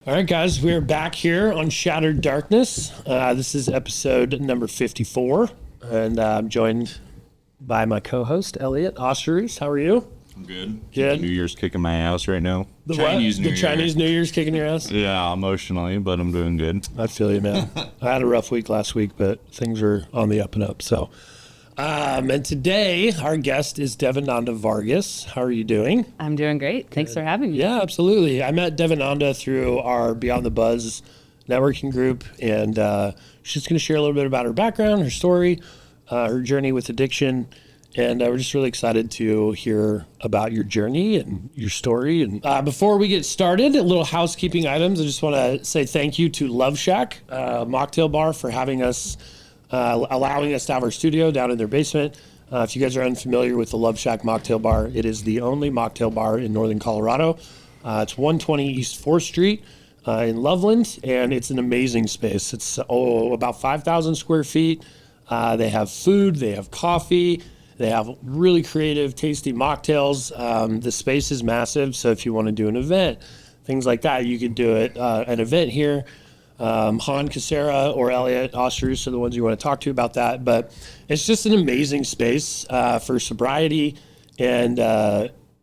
All right, guys, we're back here on Shattered Darkness. This is episode number 54, and I'm joined by my co-host, Elliot Osteries. How are you? I'm good. Good. New Year's kicking my ass right now. The Chinese what? New The Year. Chinese New Year's kicking your ass? Yeah, emotionally, but I'm doing good. I feel you, man. I had a rough week last week, but things are on the up and up. So, and today, our guest is Devananda Vargas. How are you doing? I'm doing great. Thanks for having me. Yeah, absolutely. I met Devananda through our Beyond the Buzz networking group, and she's going to share a little bit about her background, her story, her journey with addiction, and we're just really excited to hear about your journey and your story. And before we get started, a little housekeeping items. I just want to say thank you to Love Shack Mocktail Bar for having us, allowing us to have our studio down in their basement. If you guys are unfamiliar with the Love Shack Mocktail Bar, it is the only mocktail bar in northern Colorado. It's 120 East 4th Street in Loveland, and it's an amazing space. It's about 5,000 square feet. They have food, they have coffee, they have really creative, tasty mocktails. The space is massive, so if you want to do an event, things like that, you could do it. An event here. Han Casera or Elliot Ostrus are the ones you want to talk to about that. But it's just an amazing space for sobriety, and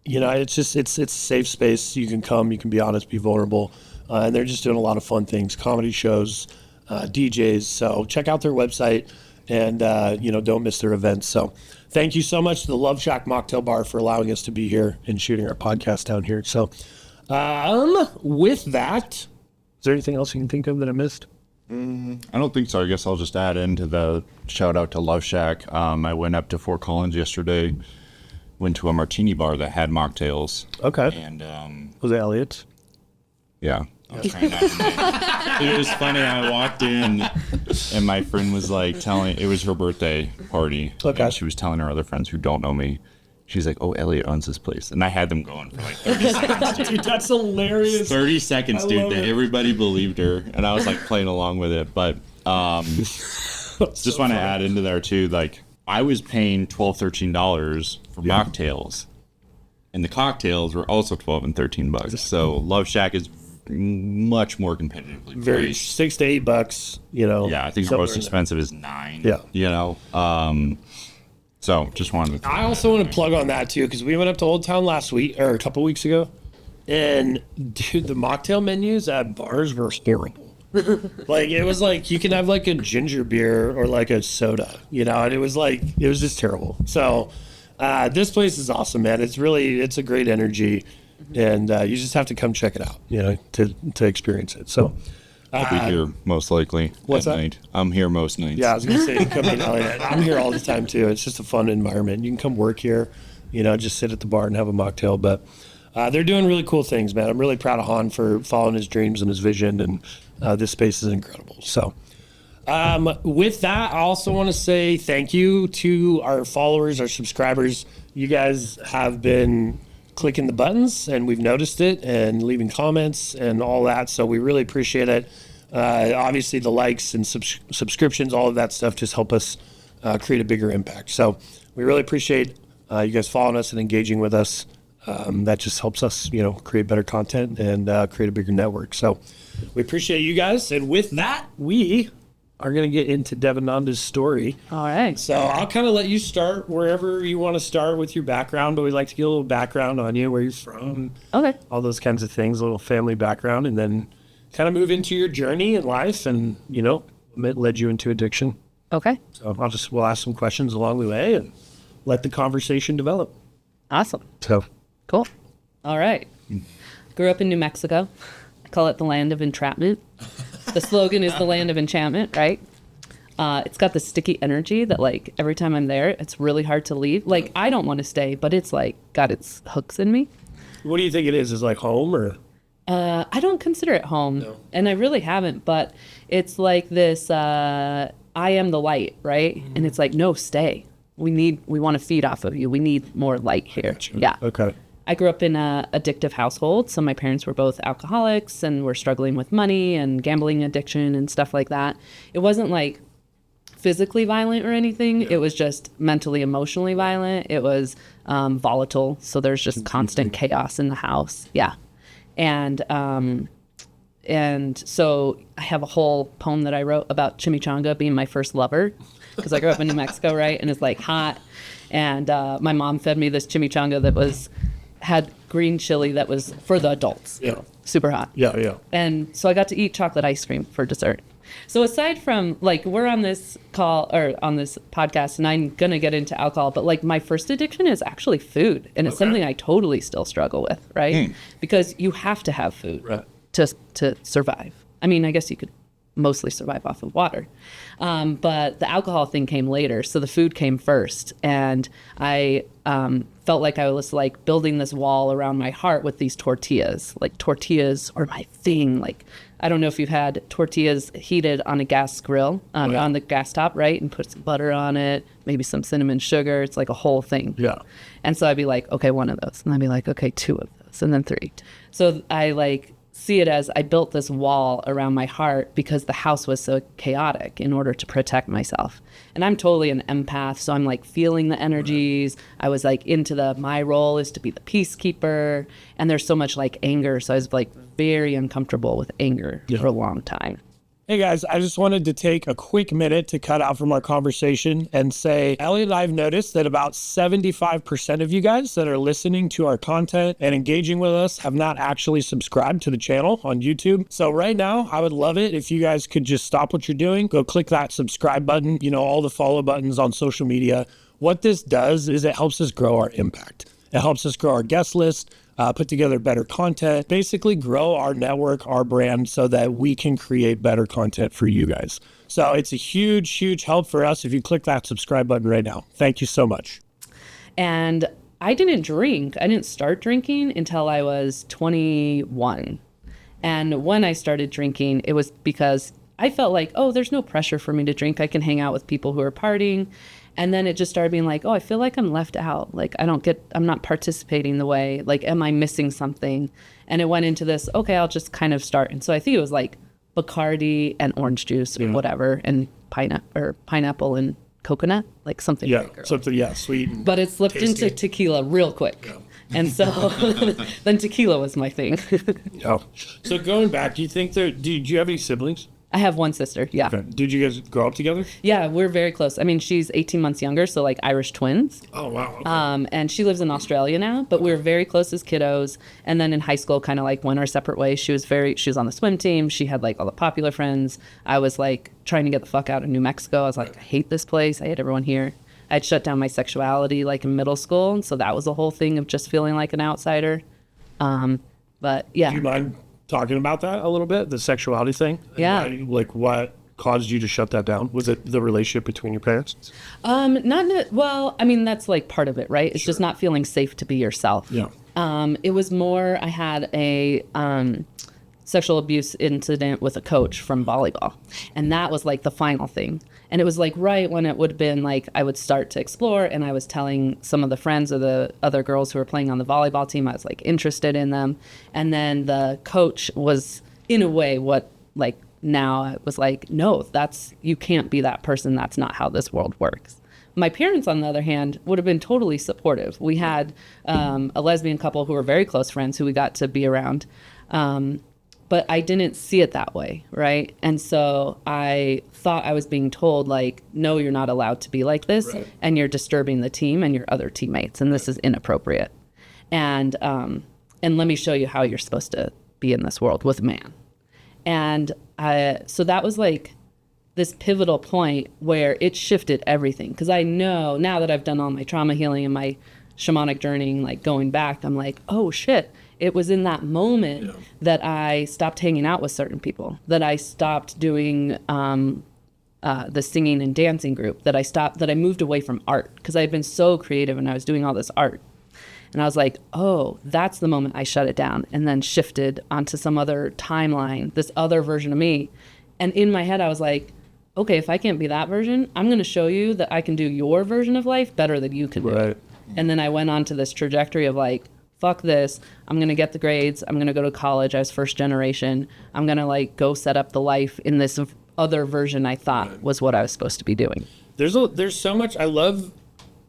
it's a safe space. You can come, you can be honest, be vulnerable, and they're just doing a lot of fun things, comedy shows, DJs. So check out their website, and don't miss their events. So thank you so much to the Love Shack Mocktail Bar for allowing us to be here and shooting our podcast down here. So with that. Is there anything else you can think of that I missed? I don't think so. I guess I'll just add into the shout out to Love Shack. I went up to Fort Collins yesterday, went to a martini bar that had mocktails. Okay. And was it Elliot's? Yeah. I was trying not to name. It was funny. I walked in and my friend was like it was her birthday party. Okay. And she was telling her other friends who don't know me. She's like, "Oh, Elliot owns this place," and I had them going for like 30 seconds. Dude, that's hilarious. 30 seconds, dude. That everybody believed her, and I was like playing along with it. But just want to add into there too. Like I was paying $12-13 for mocktails, and the cocktails were also $12 and $13. So Love Shack is much more competitively Very priced. $6 to $8. Yeah, I think the most expensive is $9. Yeah. So just wanted to. I also want to plug on that too, because we went up to Old Town last week or a couple weeks ago, and dude, the mocktail menus at bars were horrible. Like it was like you can have like a ginger beer or like a soda, and it was just terrible. So this place is awesome, man. It's a great energy, and you just have to come check it out, to experience it. So. I'll be here most likely. What's that? Night. I'm here most nights. Yeah, I was gonna say come in. I'm here all the time too. It's just a fun environment. You can come work here, just sit at the bar and have a mocktail. But they're doing really cool things, man. I'm really proud of Han for following his dreams and his vision, and this space is incredible. So with that, I also want to say thank you to our followers, our subscribers. You guys have been clicking the buttons, and we've noticed it, and leaving comments and all that. So we really appreciate it. Obviously, the likes and subscriptions, all of that stuff just help us create a bigger impact. So we really appreciate you guys following us and engaging with us. That just helps us, create better content and create a bigger network. So we appreciate you guys. And with that, we are going to get into Devananda's story. All right. So I'll kind of let you start wherever you want to start with your background, but we'd like to get a little background on you, where you're from, Okay. all those kinds of things, a little family background, and then kind of move into your journey in life and, what led you into addiction. Okay. So we'll ask some questions along the way and let the conversation develop. Awesome. So Cool. All right. Grew up in New Mexico. I call it the land of entrapment. The slogan is the land of enchantment, right? It's got the sticky energy that, like, every time I'm there, it's really hard to leave. Like, I don't want to stay, but it's, like, got its hooks in me. what do you think it is? Is like home or? I don't consider it home, and I really haven't, but it's like this, I am the light, right? And it's like, no, stay. We want to feed off of you. We need more light here. Gotcha. Yeah. Okay. I grew up in a addictive household. So my parents were both alcoholics and were struggling with money and gambling addiction and stuff like that. It wasn't like physically violent or anything. It was just mentally, emotionally violent. It was volatile. So there's just constant chaos in the house. Yeah. And And so I have a whole poem that I wrote about chimichanga being my first lover, because I grew up in New Mexico, right? And it's like hot. And my mom fed me this chimichanga that had green chili that was for the adults. Yeah. Super hot. Yeah. And so I got to eat chocolate ice cream for dessert. So aside from, like, we're on this call or on this podcast and I'm going to get into alcohol, but like my first addiction is actually food. And it's something I totally still struggle with, right? Because you have to have food to survive. I mean, I guess you could mostly survive off of water. But the alcohol thing came later. So the food came first. And I felt like I was like building this wall around my heart with these tortillas. Like tortillas are my thing. Like, I don't know if you've had tortillas heated on a gas grill, on the gas top, right? And put some butter on it, maybe some cinnamon sugar. It's like a whole thing. Yeah. And so I'd be like, okay, 1 of those. And I'd be like, okay, 2 of those. And then 3. So I like see it as I built this wall around my heart because the house was so chaotic in order to protect myself. And I'm totally an empath, so I'm like feeling the energies. I was like into my role is to be the peacekeeper, and there's so much like anger, so I was like very uncomfortable with anger for a long time. Hey guys, I just wanted to take a quick minute to cut out from our conversation and say, Elliot and I have noticed that about 75% of you guys that are listening to our content and engaging with us have not actually subscribed to the channel on YouTube. So right now, I would love it if you guys could just stop what you're doing, go click that subscribe button, all the follow buttons on social media. What this does is it helps us grow our impact. It helps us grow our guest list, put together better content, basically grow our network, our brand, so that we can create better content for you guys. So it's a huge, huge help for us if you click that subscribe button right now. Thank you so much. And I didn't drink. I didn't start drinking until I was 21. And when I started drinking, it was because I felt like, oh, there's no pressure for me to drink. I can hang out with people who are partying. And then it just started being like, oh, I feel like I'm left out. Like, I'm not participating the way, like, am I missing something? And it went into this, okay, I'll just kind of start. And so I think it was like Bacardi and orange juice or whatever, and pineapple and coconut, like something. Yeah, something, sweet. But it slipped into tequila real quick. Yeah. And so then tequila was my thing. Oh. So going back, do you have any siblings? I have one sister, yeah. Okay. Did you guys grow up together? Yeah, we're very close. I mean, she's 18 months younger, so like Irish twins. Oh, wow. Okay. And she lives in Australia now, but we were very close as kiddos. And then in high school, kind of like went our separate ways. She was on the swim team. She had like all the popular friends. I was like trying to get the fuck out of New Mexico. I was like, I hate this place. I hate everyone here. I'd shut down my sexuality like in middle school. And so that was the whole thing of just feeling like an outsider. But yeah. Do you mind talking about that a little bit, the sexuality thing? Yeah. Like what caused you to shut that down? Was it the relationship between your parents? Well, I mean, that's like part of it, right? It's just not feeling safe to be yourself. Yeah. It was more, I had a sexual abuse incident with a coach from volleyball. And that was like the final thing. And it was like right when it would have been like I would start to explore, and I was telling some of the friends of the other girls who were playing on the volleyball team, I was like interested in them. And then the coach was in a way what like now I was like, no, you can't be that person. That's not how this world works. My parents, on the other hand, would have been totally supportive. We had a lesbian couple who were very close friends who we got to be around. But I didn't see it that way, right? And so I thought I was being told, like, no, you're not allowed to be like this, and you're disturbing the team and your other teammates, and this is inappropriate. And let me show you how you're supposed to be in this world with a man. And so that was like this pivotal point where it shifted everything. Because I know now that I've done all my trauma healing and my shamanic journeying, like going back, I'm like, oh shit. It was in that moment that I stopped hanging out with certain people, that I stopped doing the singing and dancing group, that I moved away from art because I had been so creative and I was doing all this art. And I was like, oh, that's the moment I shut it down, and then shifted onto some other timeline, this other version of me. And in my head, I was like, okay, if I can't be that version, I'm going to show you that I can do your version of life better than you can do it. And then I went on to this trajectory of like, fuck this, I'm going to get the grades, I'm going to go to college, I was first generation, I'm going to like go set up the life in this other version I thought was what I was supposed to be doing. There's so much, I love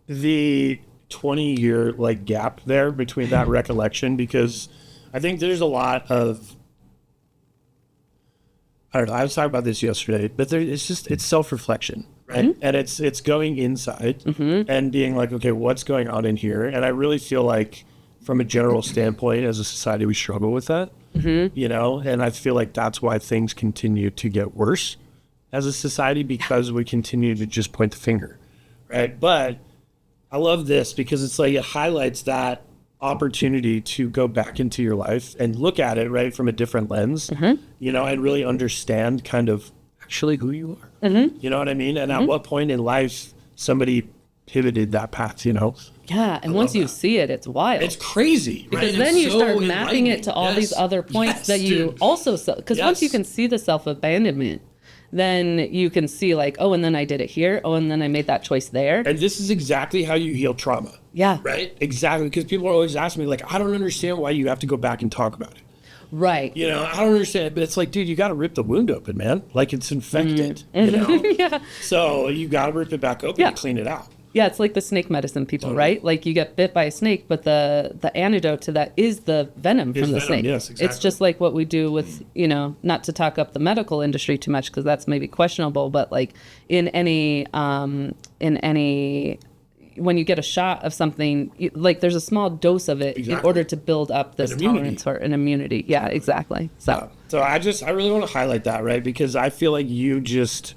the 20-year like gap there between that recollection, because I think there's a lot of I don't know. I was talking about this yesterday, but it's self-reflection, right? And it's going inside and being like, okay, what's going on in here? And I really feel like from a general standpoint, as a society, we struggle with that, you know? And I feel like that's why things continue to get worse as a society, because we continue to just point the finger, right? But I love this because it's like it highlights that opportunity to go back into your life and look at it, right, from a different lens, you know, and really understand kind of actually who you are. You know what I mean? And at what point in life somebody pivoted that path, you know? Yeah, and once you see it, it's wild. It's crazy, right? Because then you start mapping it to all these other points that you also, because once you can see the self-abandonment, then you can see like, oh, and then I did it here. Oh, and then I made that choice there. And this is exactly how you heal trauma. Yeah. Right? Exactly. Because people are always asking me, like, I don't understand why you have to go back and talk about it. Right. You know, I don't understand. But it's like, dude, you got to rip the wound open, man. Like it's infected, you know? Yeah. So you got to rip it back open and clean it out. Yeah, it's like the snake medicine people, right? Like you get bit by a snake, but the antidote to that is the venom from the snake. Yes, exactly. It's just like what we do with, you know, not to talk up the medical industry too much because that's maybe questionable, but like in any when you get a shot of something, like there's a small dose of it in order to build up this tolerance or an immunity. Yeah, exactly. So I really want to highlight that, right? Because I feel like you just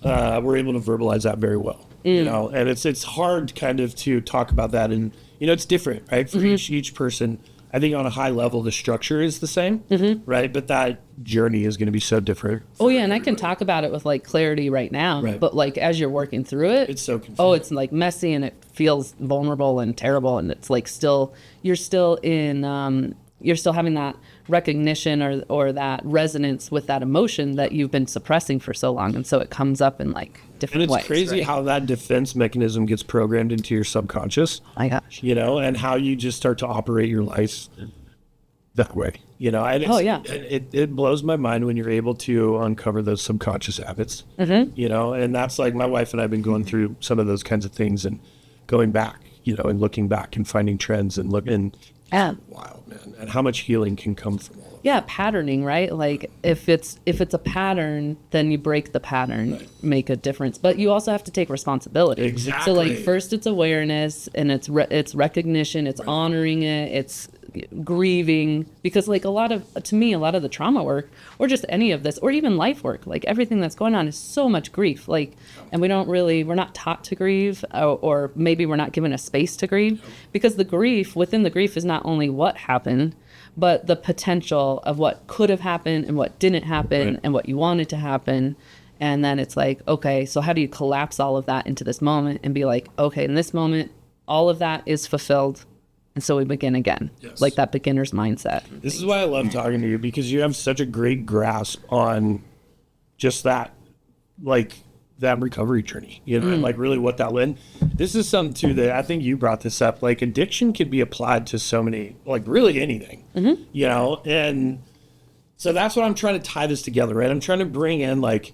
were able to verbalize that very well. You know, and it's hard kind of to talk about that, and you know it's different, right? For each person. I think on a high level the structure is the same, right? But that journey is going to be so different. Oh yeah, and I can talk about it with like clarity right now, but like as you're working through it, it's so confusing. Oh, it's like messy and it feels vulnerable and terrible, and it's like you're still having that recognition or that resonance with that emotion that you've been suppressing for so long, and so it comes up in like different ways. And it's crazy how that defense mechanism gets programmed into your subconscious. My gosh. You know, and how you just start to operate your life that way. You know, and it blows my mind when you're able to uncover those subconscious habits. You know, and that's like my wife and I have been going through some of those kinds of things and going back, you know, and looking back and finding trends and looking. Wild, man. And how much healing can come from all of that. Yeah, patterning, right? Like if it's a pattern, then you break the pattern, make a difference. But you also have to take responsibility. Exactly. So like first it's awareness and it's recognition, it's honoring it, it's grieving, because like a lot of the trauma work or just any of this or even life work, like everything that's going on is so much grief, like, and we're not taught to grieve, or maybe we're not given a space to grieve, because within the grief is not only what happened, but the potential of what could have happened and what didn't happen and what you wanted to happen. And then it's like, okay, so how do you collapse all of that into this moment and be like, okay, in this moment all of that is fulfilled. And so we begin again, like that beginner's mindset. This is why I love talking to you, because you have such a great grasp on just that, like that recovery journey, you know, and like really what that led. This is something too that I think you brought this up, like addiction could be applied to so many, like really anything, you know? And so that's what I'm trying to tie this together, right? I'm trying to bring in like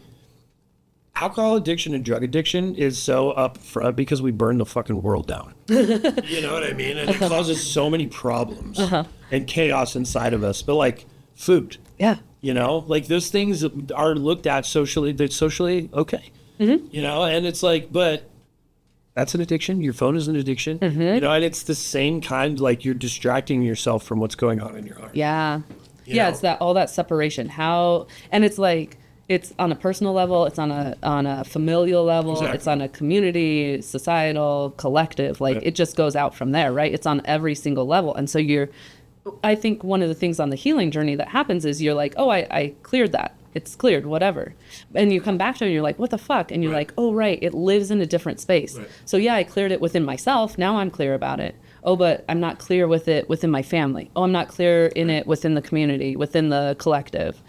alcohol addiction and drug addiction is so up front because we burn the fucking world down. You know what I mean? And it causes so many problems and chaos inside of us. But like food, you know, like those things are looked at socially, they're socially okay, you know, and it's like, but that's an addiction. Your phone is an addiction, you know, and it's the same kind, like you're distracting yourself from what's going on in your heart. Yeah. You know? It's that, all that separation, and it's like, it's on a personal level, it's on a familial level, it's on a community, societal, collective, like it just goes out from there, right? It's on every single level. And so I think one of the things on the healing journey that happens is you're like, oh, I cleared that. It's cleared, whatever. And you come back to it and you're like, what the fuck? And you're like, oh, right, it lives in a different space. So yeah, I cleared it within myself. Now I'm clear about it. Oh, but I'm not clear with it within my family. Oh, I'm not clear in it within the community, within the collective.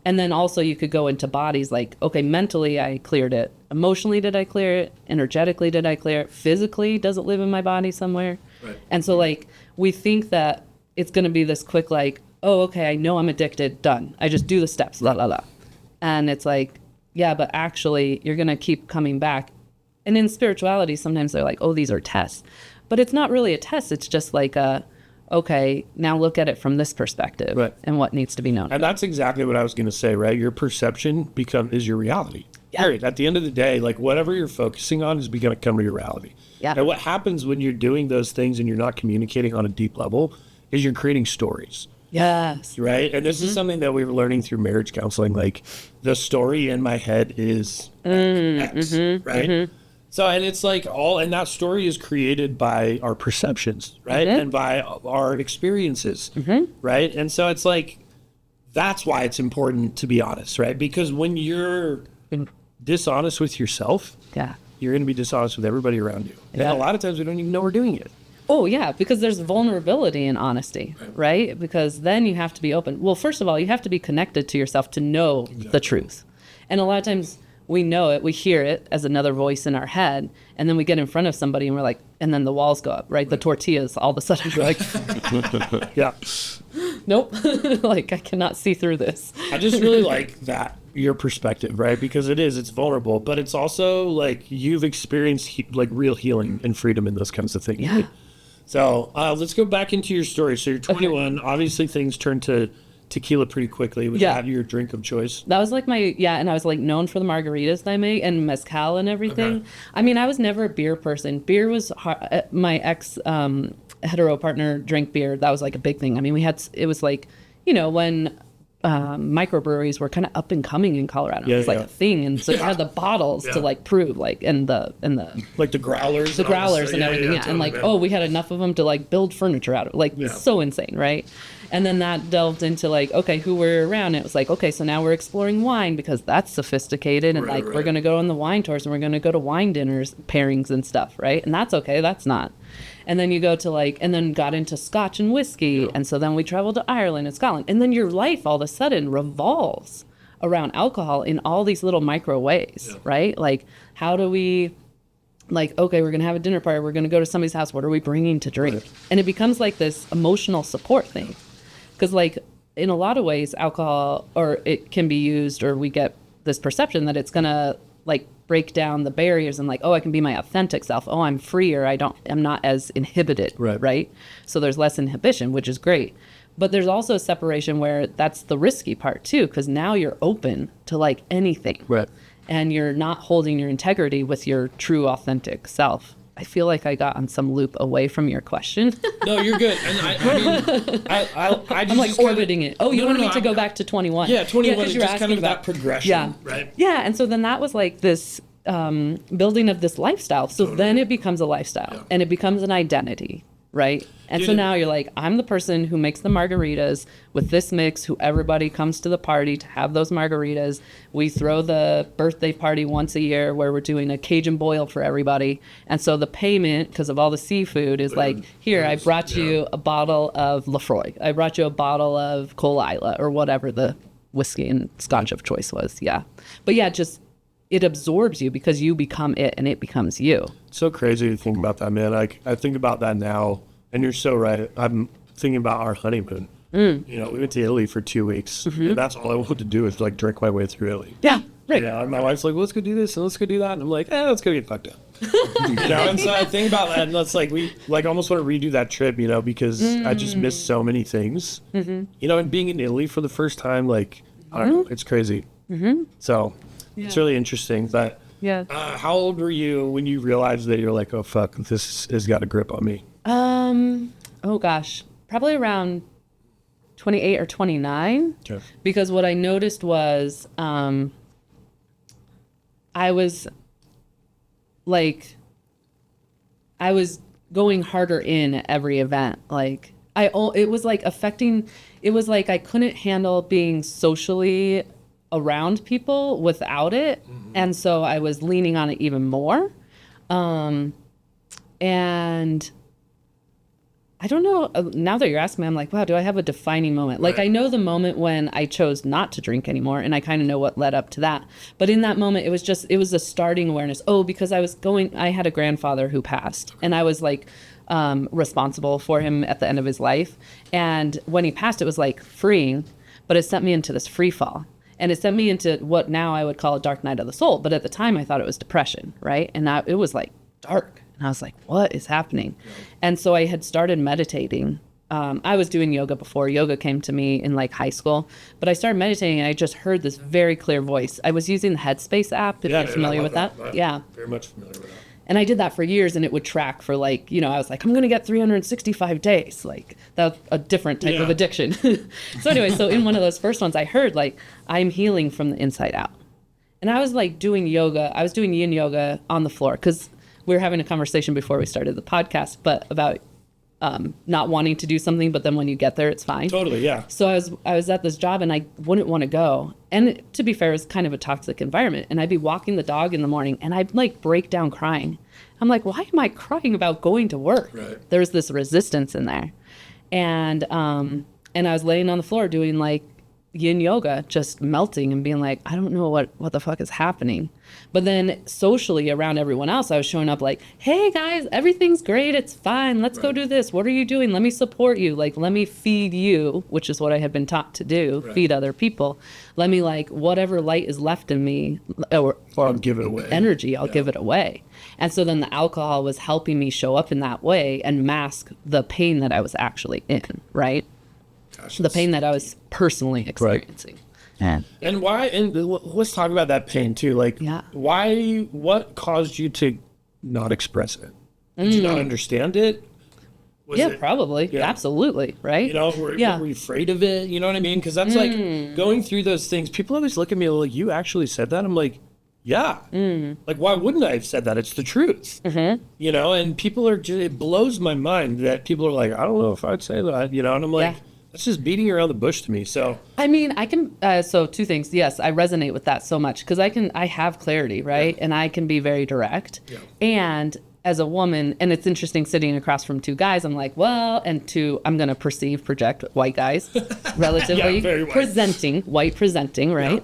And then also you could go into bodies like, okay, mentally I cleared it. Emotionally, did I clear it? Energetically, did I clear it? Physically, does it live in my body somewhere? And so like, we think that it's going to be this quick, like, oh, okay, I know I'm addicted, done. I just do the steps, la, la, la. And it's like, yeah, but actually you're going to keep coming back. And in spirituality, sometimes they're like, oh, these are tests. But it's not really a test. It's just like okay, now look at it from this perspective Right. and what needs to be known. And that's exactly what I was going to say, right? Your perception is your reality. Yeah. Period. At the end of the day, like whatever you're focusing on is going to come to your reality. Yeah. And what happens when you're doing those things and you're not communicating on a deep level is you're creating stories. Yes. Right. And this is something that we were learning through marriage counseling. Like the story in my head is X, right? So, and it's like and that story is created by our perceptions, right? And by our experiences, right? And so it's like, that's why it's important to be honest, right? Because when you're dishonest with yourself, Yeah. you're going to be dishonest with everybody around you. Yeah. And a lot of times we don't even know we're doing it. Oh, yeah, because there's vulnerability in honesty, right? Because then you have to be open. Well, first of all, you have to be connected to yourself to know the truth. And a lot of times we know it, we hear it as another voice in our head, and then we get in front of somebody and we're like, and then the walls go up, right? The tortillas all of a sudden are like, Yeah. nope, like I cannot see through this. I just really like that, your perspective, right? Because it's vulnerable, but it's also like you've experienced like real healing and freedom in those kinds of things. Yeah. So let's go back into your story. So you're 21. Obviously, things turned to tequila pretty quickly. Was that your drink of choice? That was like and I was like known for the margaritas that I make and mezcal and everything. Okay. I mean, I was never a beer person. Beer was my ex hetero partner drank beer. That was like a big thing. I mean, it was like, when microbreweries were kind of up and coming in Colorado. It was like a thing. And so you had the bottles to like prove like, and the Like the growlers. the growlers and everything. Yeah. totally, And like, man. we had enough of them to like build furniture out of it. Like, it's so insane, right? And then that delved into like, okay, who we're around. It was like, okay, so now we're exploring wine because that's sophisticated. And Right, we're right. going to go on the wine tours and we're going to go to wine dinners, pairings and stuff, right? And that's okay. That's not. And then you go to and then got into scotch and whiskey. And so then we traveled to Ireland and Scotland. And then your life all of a sudden revolves around alcohol in all these little micro ways, right? Like, how do we... Like, okay, we're going to have a dinner party. We're going to go to somebody's house. What are we bringing to drink? And it becomes like this emotional support thing. Because, like, in a lot of ways, alcohol, or it can be used, or we get this perception that it's going to, like, break down the barriers and, like, oh, I can be my authentic self. Oh, I'm freer. I'm not as inhibited, right? So there's less inhibition, which is great. But there's also a separation where that's the risky part, too, because now you're open to, like, anything. Right. And you're not holding your integrity with your true authentic self. I feel like I got on some loop away from your question. No, you're good. And I mean, I just I'm like just kinda- orbiting it. Oh, you wanted me to go back to 21. Yeah, 21 'cause is you're just kind asking of that progression, Yeah. right? Yeah, and so then that was like this building of this lifestyle. So then it becomes a lifestyle and it becomes an identity, right? And so now you're like, I'm the person who makes the margaritas with this mix, who everybody comes to the party to have those margaritas. We throw the birthday party once a year where we're doing a Cajun boil for everybody. And so the payment, because of all the seafood, is like, here, I brought you a bottle of Lafroy. I brought you a bottle of Cole Isla or whatever the whiskey and scotch of choice was. Yeah. But yeah, just it absorbs you because you become it and it becomes you. It's so crazy to think about that, man. Like, I think about that now, and you're so right. I'm thinking about our honeymoon. We went to Italy for 2 weeks, and that's all I wanted to do is like drink my way through Italy. Yeah. Right. Yeah, and my wife's like, well, let's go do this and let's go do that. And I'm like, let's go get fucked up. And so I think about that, and that's like, we like almost want to redo that trip, because I just missed so many things. And being in Italy for the first time, like, I don't know, it's crazy. So it's really interesting. That. Yeah. How old were you when you realized that you're like, oh, fuck, this has got a grip on me? Oh gosh, probably around 28 or 29. Okay. Because what I noticed was, I was going harder in at every event. Like it was like I couldn't handle being socially around people without it. And so I was leaning on it even more. And I don't know, now that you're asking me, I'm like, wow, do I have a defining moment? Like, I know the moment when I chose not to drink anymore, and I kind of know what led up to that. But in that moment, it was a starting awareness. Oh, because I had a grandfather who passed, and I was like responsible for him at the end of his life. And when he passed, it was like freeing, but it sent me into this free fall. And it sent me into what now I would call a dark night of the soul. But at the time, I thought it was depression, right? And it was like dark. And I was like, what is happening? And so I had started meditating I was doing yoga before. Yoga came to me in like high school, but I started meditating and I just heard this very clear voice. I was using the Headspace app, if you're familiar with that. Yeah. Very much familiar with that. And I did that for years, and it would track for like, I was like, I'm going to get 365 days. Like, that's a different type of addiction. So anyway, so in one of those first ones, I heard like, I'm healing from the inside out. And I was like doing yoga. I was doing yin yoga on the floor because we were having a conversation before we started the podcast, but about not wanting to do something, but then when you get there, it's fine. Totally, yeah. So I was at this job and I wouldn't want to go. And to be fair, it was kind of a toxic environment. And I'd be walking the dog in the morning and I'd like break down crying. I'm like, why am I crying about going to work? Right. There's this resistance in there. And I was laying on the floor doing like yin yoga, just melting and being like, I don't know what the fuck is happening. But then socially around everyone else, I was showing up like, hey guys, everything's great. It's fine. Let's go do this. What are you doing? Let me support you. Like, let me feed you, which is what I had been taught to do, feed other people. Let me like whatever light is left in me or I'll give it away. Energy, I'll give it away. And so then the alcohol was helping me show up in that way and mask the pain that I was actually in, right? Gosh, The pain that I was personally experiencing. And And why? And let's talk about that pain too. Like, why? What caused you to not express it? Did you not understand it? Was it, probably. Yeah. Absolutely. Right. Were you afraid of it? You know what I mean? Because that's like going through those things. People always look at me like, "You actually said that?" I'm like, "Yeah." Like, why wouldn't I have said that? It's the truth. And people are. It blows my mind that people are like, "I don't know if I'd say that." And I'm like. That's just beating around the bush to me. So I mean, I can. So two things. Yes, I resonate with that so much because I have clarity, right? And I can be very direct. Yeah. And as a woman, and it's interesting sitting across from two guys. I'm like, well, and two, I'm gonna project white guys, relatively very white. white presenting, right?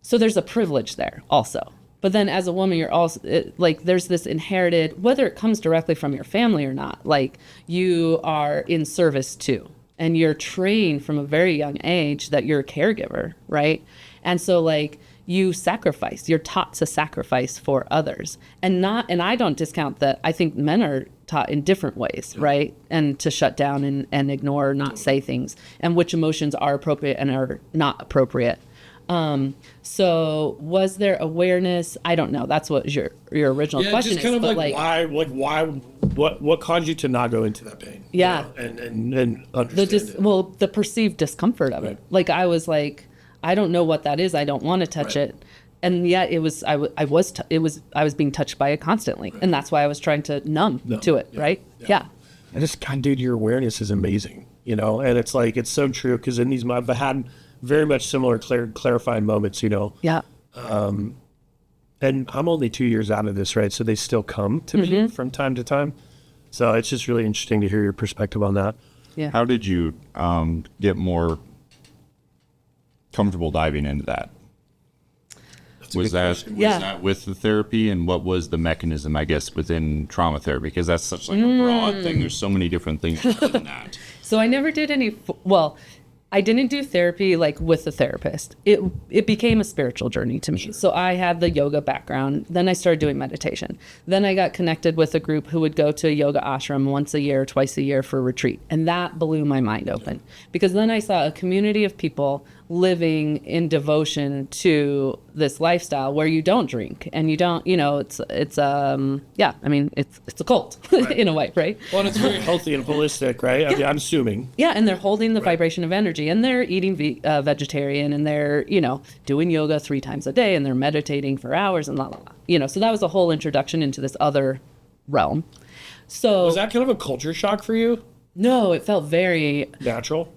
So there's a privilege there also. But then as a woman, you're also like, there's this inherited, whether it comes directly from your family or not, like you are in service to, and you're trained from a very young age that you're a caregiver, right? And so like you're taught to sacrifice for others and I don't discount that. I think men are taught in different ways, right? And to shut down and ignore, not say things, and which emotions are appropriate and are not appropriate. So was there awareness? I don't know. That's what your original question just kind is. of like why, what caused you to not go into that pain? Yeah. And understand it. The perceived discomfort of it. Like I was like, I don't know what that is. I don't want to touch it. And yet it was, I was being touched by it constantly. And that's why I was trying to numb to it. Yeah. Right. Yeah. And just dude, your awareness is amazing, and it's like, it's so true. Cause in these, I've had very much similar clarifying moments, Yeah. And I'm only 2 years out of this, right? So they still come to me from time to time. So it's just really interesting to hear your perspective on that. Yeah. how did you get more comfortable diving into that? Was that with the therapy, and what was the mechanism, I guess, within trauma therapy? Because that's such like a broad thing. There's so many different things within that. So I never did I didn't do therapy like with a therapist. It became a spiritual journey to me. Sure. So I had the yoga background. Then I started doing meditation. Then I got connected with a group who would go to a yoga ashram once a year, twice a year for a retreat. And that blew my mind open because then I saw a community of people living in devotion to this lifestyle where you don't drink and you don't, it's a cult in a way, right? Well, and it's very healthy and holistic, right? I mean, I'm assuming. Yeah, and they're holding the vibration of energy, and they're eating vegetarian, and they're, doing yoga 3 times a day, and they're meditating for hours and so that was a whole introduction into this other realm. So was that kind of a culture shock for you? No, it felt very natural.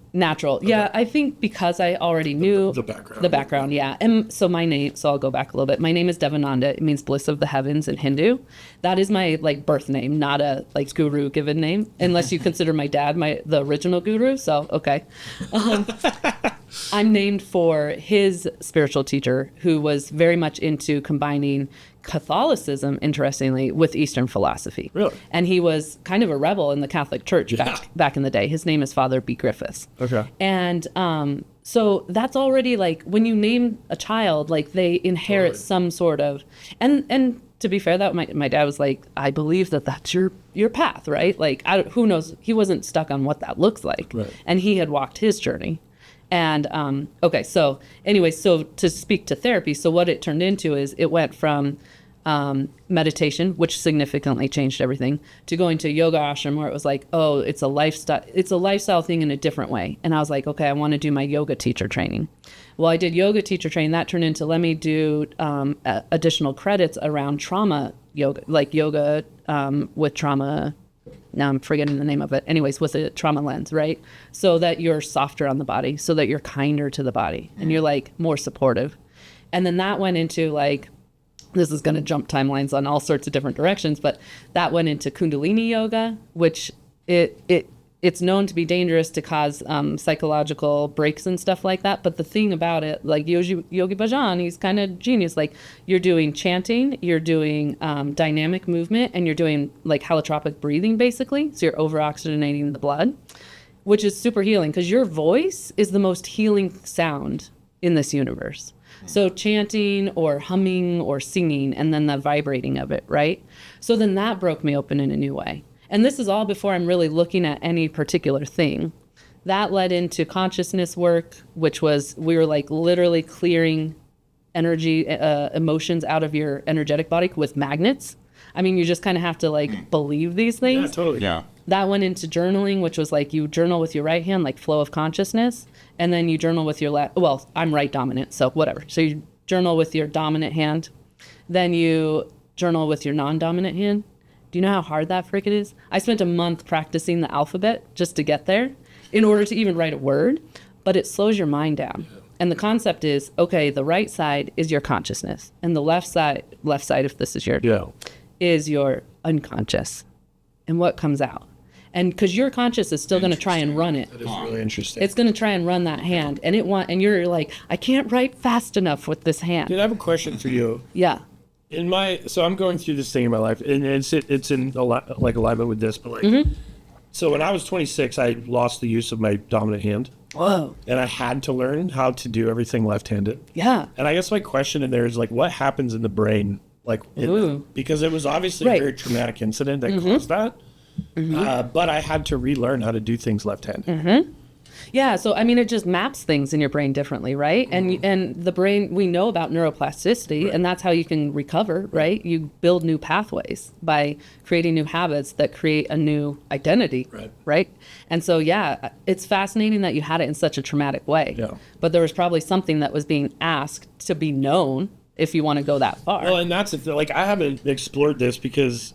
Okay. Yeah, I think because I already knew the background. The background, yeah. And so I'll go back a little bit. My name is Devananda. It means bliss of the heavens in Hindu. That is my birth name, not a guru given name, unless you consider my dad the original guru. So okay. I'm named for his spiritual teacher, who was very much into combining Catholicism, interestingly, with Eastern philosophy. Really? And he was kind of a rebel in the Catholic Church back in the day. His name is Father B. Griffiths. Okay. And so that's already when you name a child, they inherit some sort of, and to be fair, that my dad was like, I believe that that's your path, right? Like, who knows? He wasn't stuck on what that looks like. Right. And he had walked his journey. And, okay, so anyway, so to speak to therapy, so what it turned into is it went from meditation, which significantly changed everything, to going to yoga ashram, where it was like, oh, it's a lifestyle thing in a different way. And I was like, okay, I want to do my yoga teacher training. Well, I did yoga teacher training. That turned into, let me do additional credits around trauma yoga, like yoga with trauma. Now I'm forgetting the name of it. Anyways, with a trauma lens, right? So that you're softer on the body, so that you're kinder to the body, and you're like more supportive. And then that went into like, this is going to jump timelines on all sorts of different directions, but that went into Kundalini yoga, which it's known to be dangerous, to cause psychological breaks and stuff like that. But the thing about it, like Yogi Bhajan, he's kind of genius. Like, you're doing chanting, you're doing dynamic movement, and you're doing like holotropic breathing, basically. So you're over-oxygenating the blood, which is super healing, because your voice is the most healing sound in this universe. So chanting or humming or singing, and then the vibrating of it, right? So then that broke me open in a new way. And this is all before I'm really looking at any particular thing. That led into consciousness work, which was, we were like literally clearing energy, emotions out of your energetic body with magnets. I mean, you just kind of have to like believe these things. Yeah, totally. Yeah. That went into journaling, which was like, you journal with your right hand, like flow of consciousness. And then you journal with your left. Well, I'm right dominant, so whatever. So you journal with your dominant hand. Then you journal with your non-dominant hand. Do you know how hard that freaking is? I spent a month practicing the alphabet just to get there in order to even write a word, but it slows your mind down. And the concept is, okay, the right side is your consciousness, and the left side, if this is your, is your unconscious, and what comes out. And because your conscious is still going to try and run it. That is really interesting. It's going to try and run that hand, and and you're like, I can't write fast enough with this hand. Dude, I have a question for you. Yeah. So I'm going through this thing in my life, and it's in like alignment with this, but like, so when I was 26, I lost the use of my dominant hand. Whoa. And I had to learn how to do everything left-handed. Yeah. And I guess my question in there is like, what happens in the brain? Like, because it was obviously a very traumatic incident that caused that. But I had to relearn how to do things left-handed. Yeah, so I mean, it just maps things in your brain differently, right? And the brain, we know about neuroplasticity, and that's how you can recover, right? You build new pathways by creating new habits that create a new identity, right? And so, yeah, it's fascinating that you had it in such a traumatic way. Yeah. But there was probably something that was being asked to be known, if you want to go that far. Well, and that's like, I haven't explored this because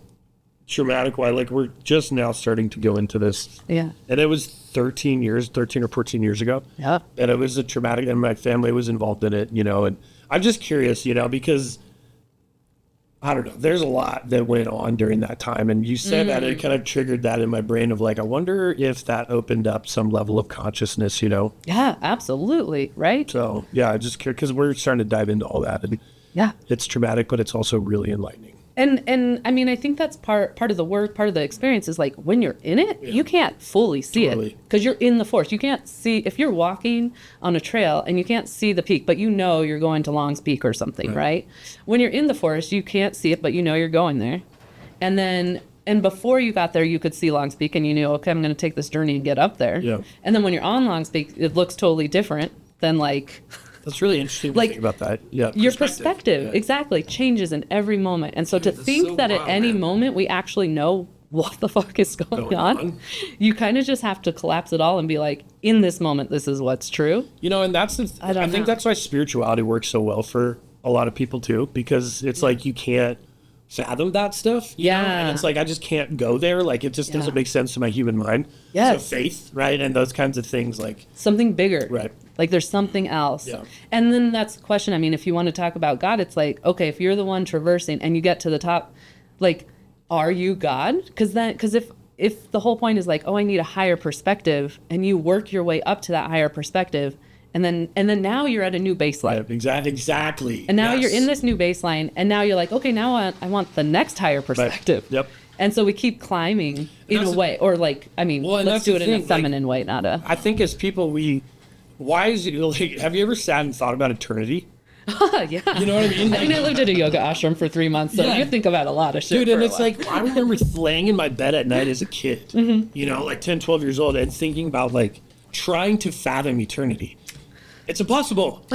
traumatic why, like, we're just now starting to go into this. Yeah. And it was 13 or 14 years ago. Yeah. And it was a traumatic, and my family was involved in it, and I'm just curious, because I don't know, there's a lot that went on during that time. And you said that, it kind of triggered that in my brain of like, I wonder if that opened up some level of consciousness, Yeah, absolutely. Right. So yeah, I just care because we're starting to dive into all that. And yeah. It's traumatic, but it's also really enlightening. And I mean, I think that's part of the work, part of the experience is like, when you're in it, you can't fully see it because you're in the forest. You can't see, if you're walking on a trail and you can't see the peak, but you're going to Long's Peak or something, right? When you're in the forest, you can't see it, but you're going there. And before you got there, you could see Long's Peak and you knew, okay, I'm going to take this journey and get up there. Yeah. And then when you're on Long's Peak, it looks totally different than like... That's really interesting to think about that. Yeah. Your perspective exactly changes in every moment. And so to think that at any moment we actually know what the fuck is going on, you kind of just have to collapse it all and be like, in this moment, this is what's true. And that's I think that's why spirituality works so well for a lot of people too, because it's like you can't fathom that stuff. And it's like, I just can't go there. Like, it just doesn't make sense to my human mind. So faith, right? And those kinds of things, like something bigger. Right. Like there's something else. Yeah. And then that's the question. I mean, if you want to talk about God, it's like, okay, if you're the one traversing and you get to the top, like, are you God? Because if the whole point is like, oh, I need a higher perspective, and you work your way up to that higher perspective, and then now you're at a new baseline. Right, exactly. And now you're in this new baseline, and now you're like, okay, now I want the next higher perspective. Right. Yep. And so we keep climbing in a way, or like, I mean, let's do it in a feminine way, not a... I think as people, have you ever sat and thought about eternity? Yeah. You know what I mean? I mean, I lived at a yoga ashram for 3 months, so Yeah. you think about a lot of shit. Dude, and for a it's while. like, I remember laying in my bed at night as a kid, you know, like 10, 12 years old, and thinking about, like, trying to fathom eternity. It's impossible.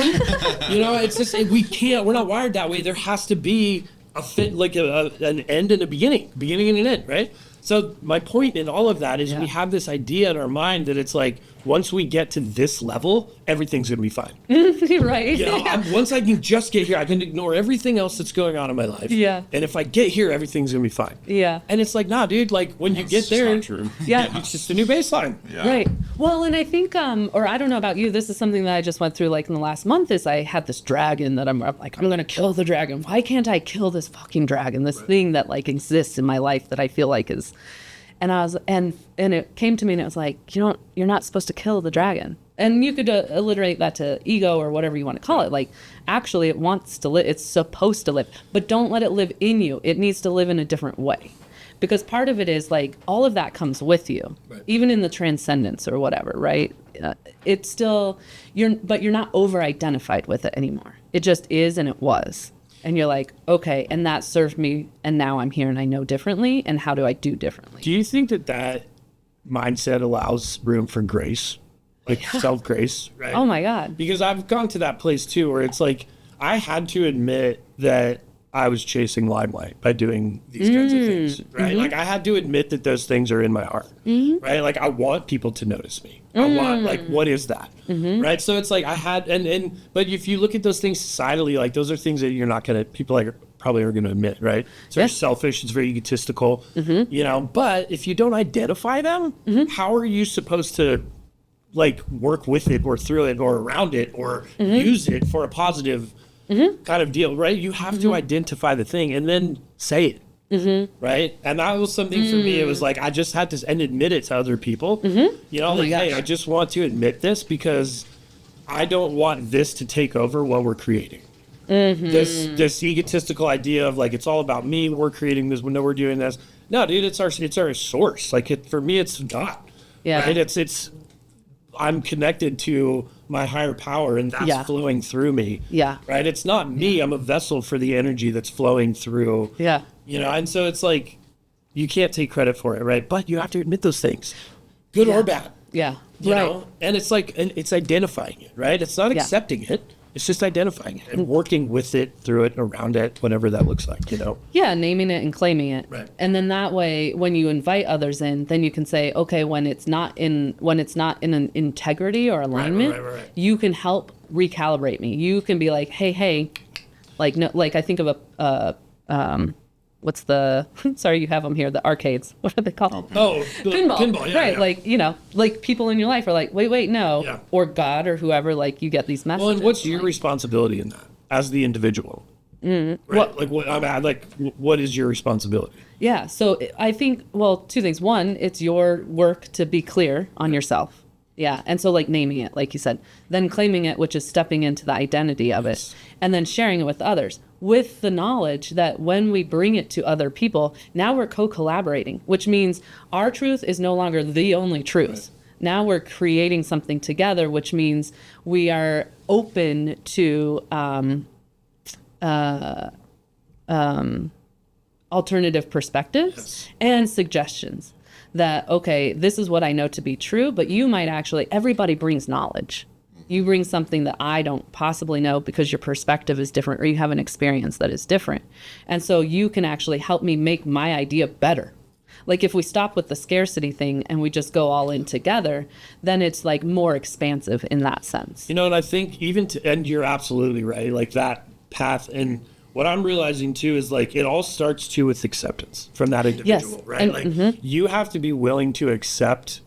You know, it's just, we're not wired that way. There has to be an end and a beginning and an end, right? So my point in all of that is we have this idea in our mind that it's like, once we get to this level, everything's going to be fine. Right. You know, once I can just get here, I can ignore everything else that's going on in my life. Yeah. And if I get here, everything's going to be fine. Yeah. And it's like, nah, dude, like when you get there, not true. Yeah. it's just a new baseline. Yeah. Right. Well, and I think, or I don't know about you, this is something that I just went through like in the last month is I had this dragon that I'm like, I'm going to kill the dragon. Why can't I kill this fucking dragon? This thing that like exists in my life that I feel like is, and I was, and it came to me and it was like, you're not supposed to kill the dragon. And you could alliterate that to ego or whatever you want to call it. Like, actually, it wants to live. It's supposed to live. But don't let it live in you. It needs to live in a different way. Because part of it is, like, all of that comes with you. Right. Even in the transcendence or whatever, right? It's still, but you're not over-identified with it anymore. It just is and it was. And you're like, okay, and that served me, and now I'm here and I know differently, and how do I do differently? Do you think that mindset allows room for grace? Like self-grace, right? Oh my God. Because I've gone to that place too, where it's like, I had to admit that I was chasing limelight by doing these kinds of things, right? Like I had to admit that those things are in my heart, right? Like I want people to notice me. I want, like, what is that, right? So it's like I had, but if you look at those things societally, like those are things that you're not gonna, people like probably are gonna admit, right? It's very selfish, it's very egotistical, you know. But if you don't identify them, how are you supposed to like work with it or through it or around it or use it for a positive kind of deal, right? You have to identify the thing and then say it, right? And that was something for me. It was like, I just had to and admit it to other people, you know, like, hey, I just want to admit this because I don't want this to take over what we're creating. This egotistical idea of like, it's all about me. We're creating this. No, we're doing this. No, dude, it's our source. Like for me, it's God. Yeah. Right? It's, I'm connected to my higher power and that's flowing through me. Yeah. Right. It's not me. I'm a vessel for the energy that's flowing through. Yeah. You know, and so it's like, you can't take credit for it. Right. But you have to admit those things, good or bad. Yeah. You know? And it's like, and it's identifying it, right? It's not accepting it. It's just identifying it and working with it, through it, around it, whatever that looks like, you know? Yeah, naming it and claiming it. Right. And then that way, when you invite others in, then you can say, okay, when it's not in an integrity or alignment, right. you can help recalibrate me. You can be like, hey, like, no, like I think of what's the, sorry, you have them here, the arcades. What are they called? Oh, pinball. Yeah, right. yeah. Like, you know, like people in your life are like, wait, no. Yeah. Or God or whoever, like you get these messages. Well, and what's your responsibility in that as the individual? Right? What is your responsibility? Yeah. So I think, well, two things. One, it's your work to be clear on yourself. Yeah. And so like naming it, like you said, then claiming it, which is stepping into the identity of it, and then sharing it with others with the knowledge that when we bring it to other people, now we're co-collaborating, which means our truth is no longer the only truth. Right. Now we're creating something together, which means we are open to alternative perspectives and suggestions that, okay, this is what I know to be true, but you might actually, everybody brings knowledge. You bring something that I don't possibly know because your perspective is different or you have an experience that is different. And so you can actually help me make my idea better. Like if we stop with the scarcity thing and we just go all in together, then it's like more expansive in that sense. You know, and I think and you're absolutely right, like that path. And what I'm realizing too is like it all starts too with acceptance from that individual, right? And, like you have to be willing to accept,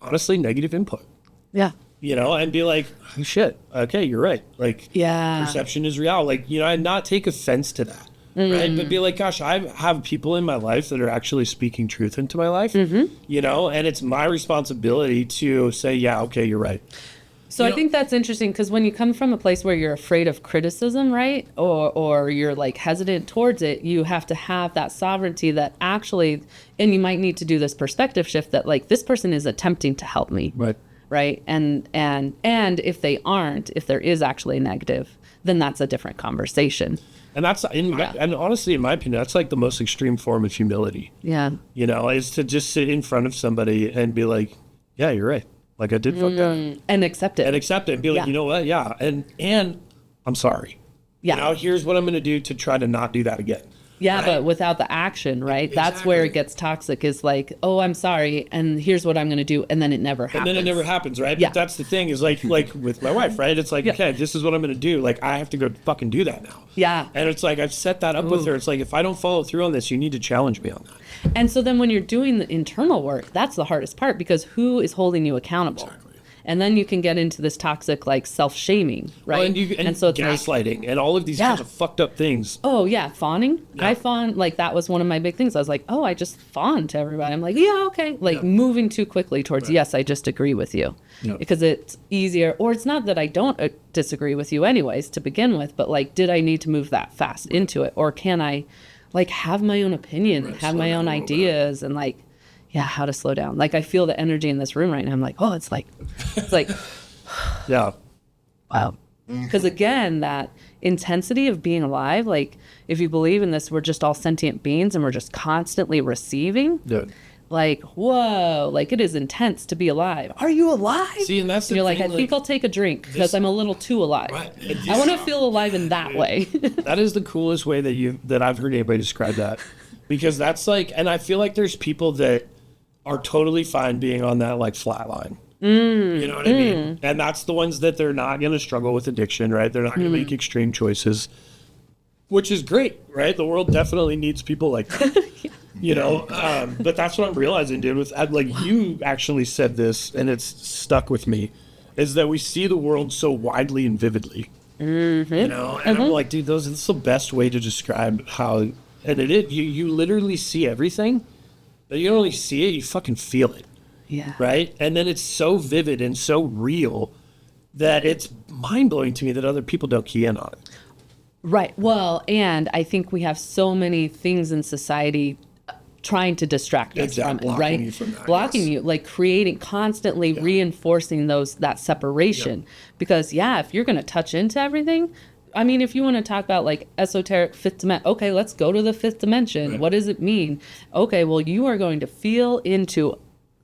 honestly, negative input. Yeah. You know, and be like, oh, shit, okay, you're right. Like, perception is real. Like, you know, and not take offense to that, right? But be like, gosh, I have people in my life that are actually speaking truth into my life, you know, and it's my responsibility to say, yeah, okay, you're right. So I think that's interesting because when you come from a place where you're afraid of criticism, right, or you're like hesitant towards it, you have to have that sovereignty that actually, and you might need to do this perspective shift that like this person is attempting to help me. Right. right? And if they aren't, if there is actually a negative, then that's a different conversation. And that's and honestly, in my opinion, that's like the most extreme form of humility. Yeah. You know, is to just sit in front of somebody and be like, yeah, you're right. Like I did fuck up. And accept it. And be like, you know what? Yeah. And I'm sorry. Yeah. You know, here's what I'm going to do to try to not do that again. Yeah, right? but without the action, right? That's where it gets toxic, is like, oh, I'm sorry, and here's what I'm going to do, and then it never happens. And then it never happens, right? Yeah. But that's the thing, is like with my wife, right? It's like, okay, this is what I'm going to do. Like, I have to go fucking do that now. Yeah. And it's like, I've set that up with her. It's like, if I don't follow through on this, you need to challenge me on that. And so then when you're doing the internal work, that's the hardest part, because who is holding you accountable? Exactly. And then you can get into this toxic, like, self-shaming, right? Oh, and so it's gaslighting and all of these kinds of fucked up things. Oh, yeah, fawning. Yeah. I fawn, like, that was one of my big things. I was like, oh, I just fawn to everybody. I'm like, yeah, okay. Like, moving too quickly towards, yes, I just agree with you. Yeah. Because it's easier, or it's not that I don't disagree with you anyways to begin with, but, like, did I need to move that fast into it? Or can I, like, have my own opinion, have my own ideas, and, like, yeah, how to slow down. Like, I feel the energy in this room right now. I'm like, oh, it's like, Yeah. wow. Because again, that intensity of being alive, like, if you believe in this, we're just all sentient beings and we're just constantly receiving. Dude. Like, whoa, like, it is intense to be alive. Are you alive? See, and that's the You're thing, like, I think I'll take a drink because I'm a little too alive. Right. I want to feel alive in that way. That is the coolest way that I've heard anybody describe that. Because that's like, and I feel like there's people that are totally fine being on that, like, flat line. You know what I mean? And that's the ones that they're not going to struggle with addiction, right? They're not going to make extreme choices, which is great, right? The world definitely needs people like that, you know? But that's what I'm realizing, dude, with, like, you actually said this, and it's stuck with me, is that we see the world so widely and vividly, you know? And I'm like, dude, that's the best way to describe how, and it is, you literally see everything, but you don't only see it, you fucking feel it. Yeah. Right? And then it's so vivid and so real that it's mind-blowing to me that other people don't key in on it. Right. Well, and I think we have so many things in society trying to distract us from it, right? You from that, blocking you, like creating, constantly reinforcing that separation. Because, if you're going to touch into everything, I mean, if you want to talk about, like, esoteric fifth dimension, okay, let's go to the fifth dimension. Right. What does it mean? Okay, well, you are going to feel into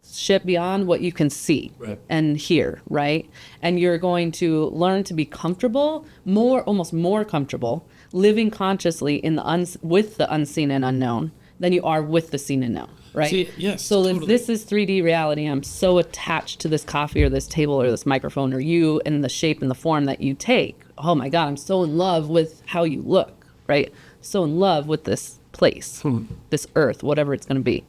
shit beyond what you can see and hear, right? And you're going to learn to be comfortable, almost more comfortable, living consciously in with the unseen and unknown than you are with the seen and known, right? See, yes, so totally. if this is 3D reality, I'm so attached to this coffee or this table or this microphone or you and the shape and the form that you take. Oh my God, I'm so in love with how you look, right? So in love with this place, this earth, whatever it's going to be.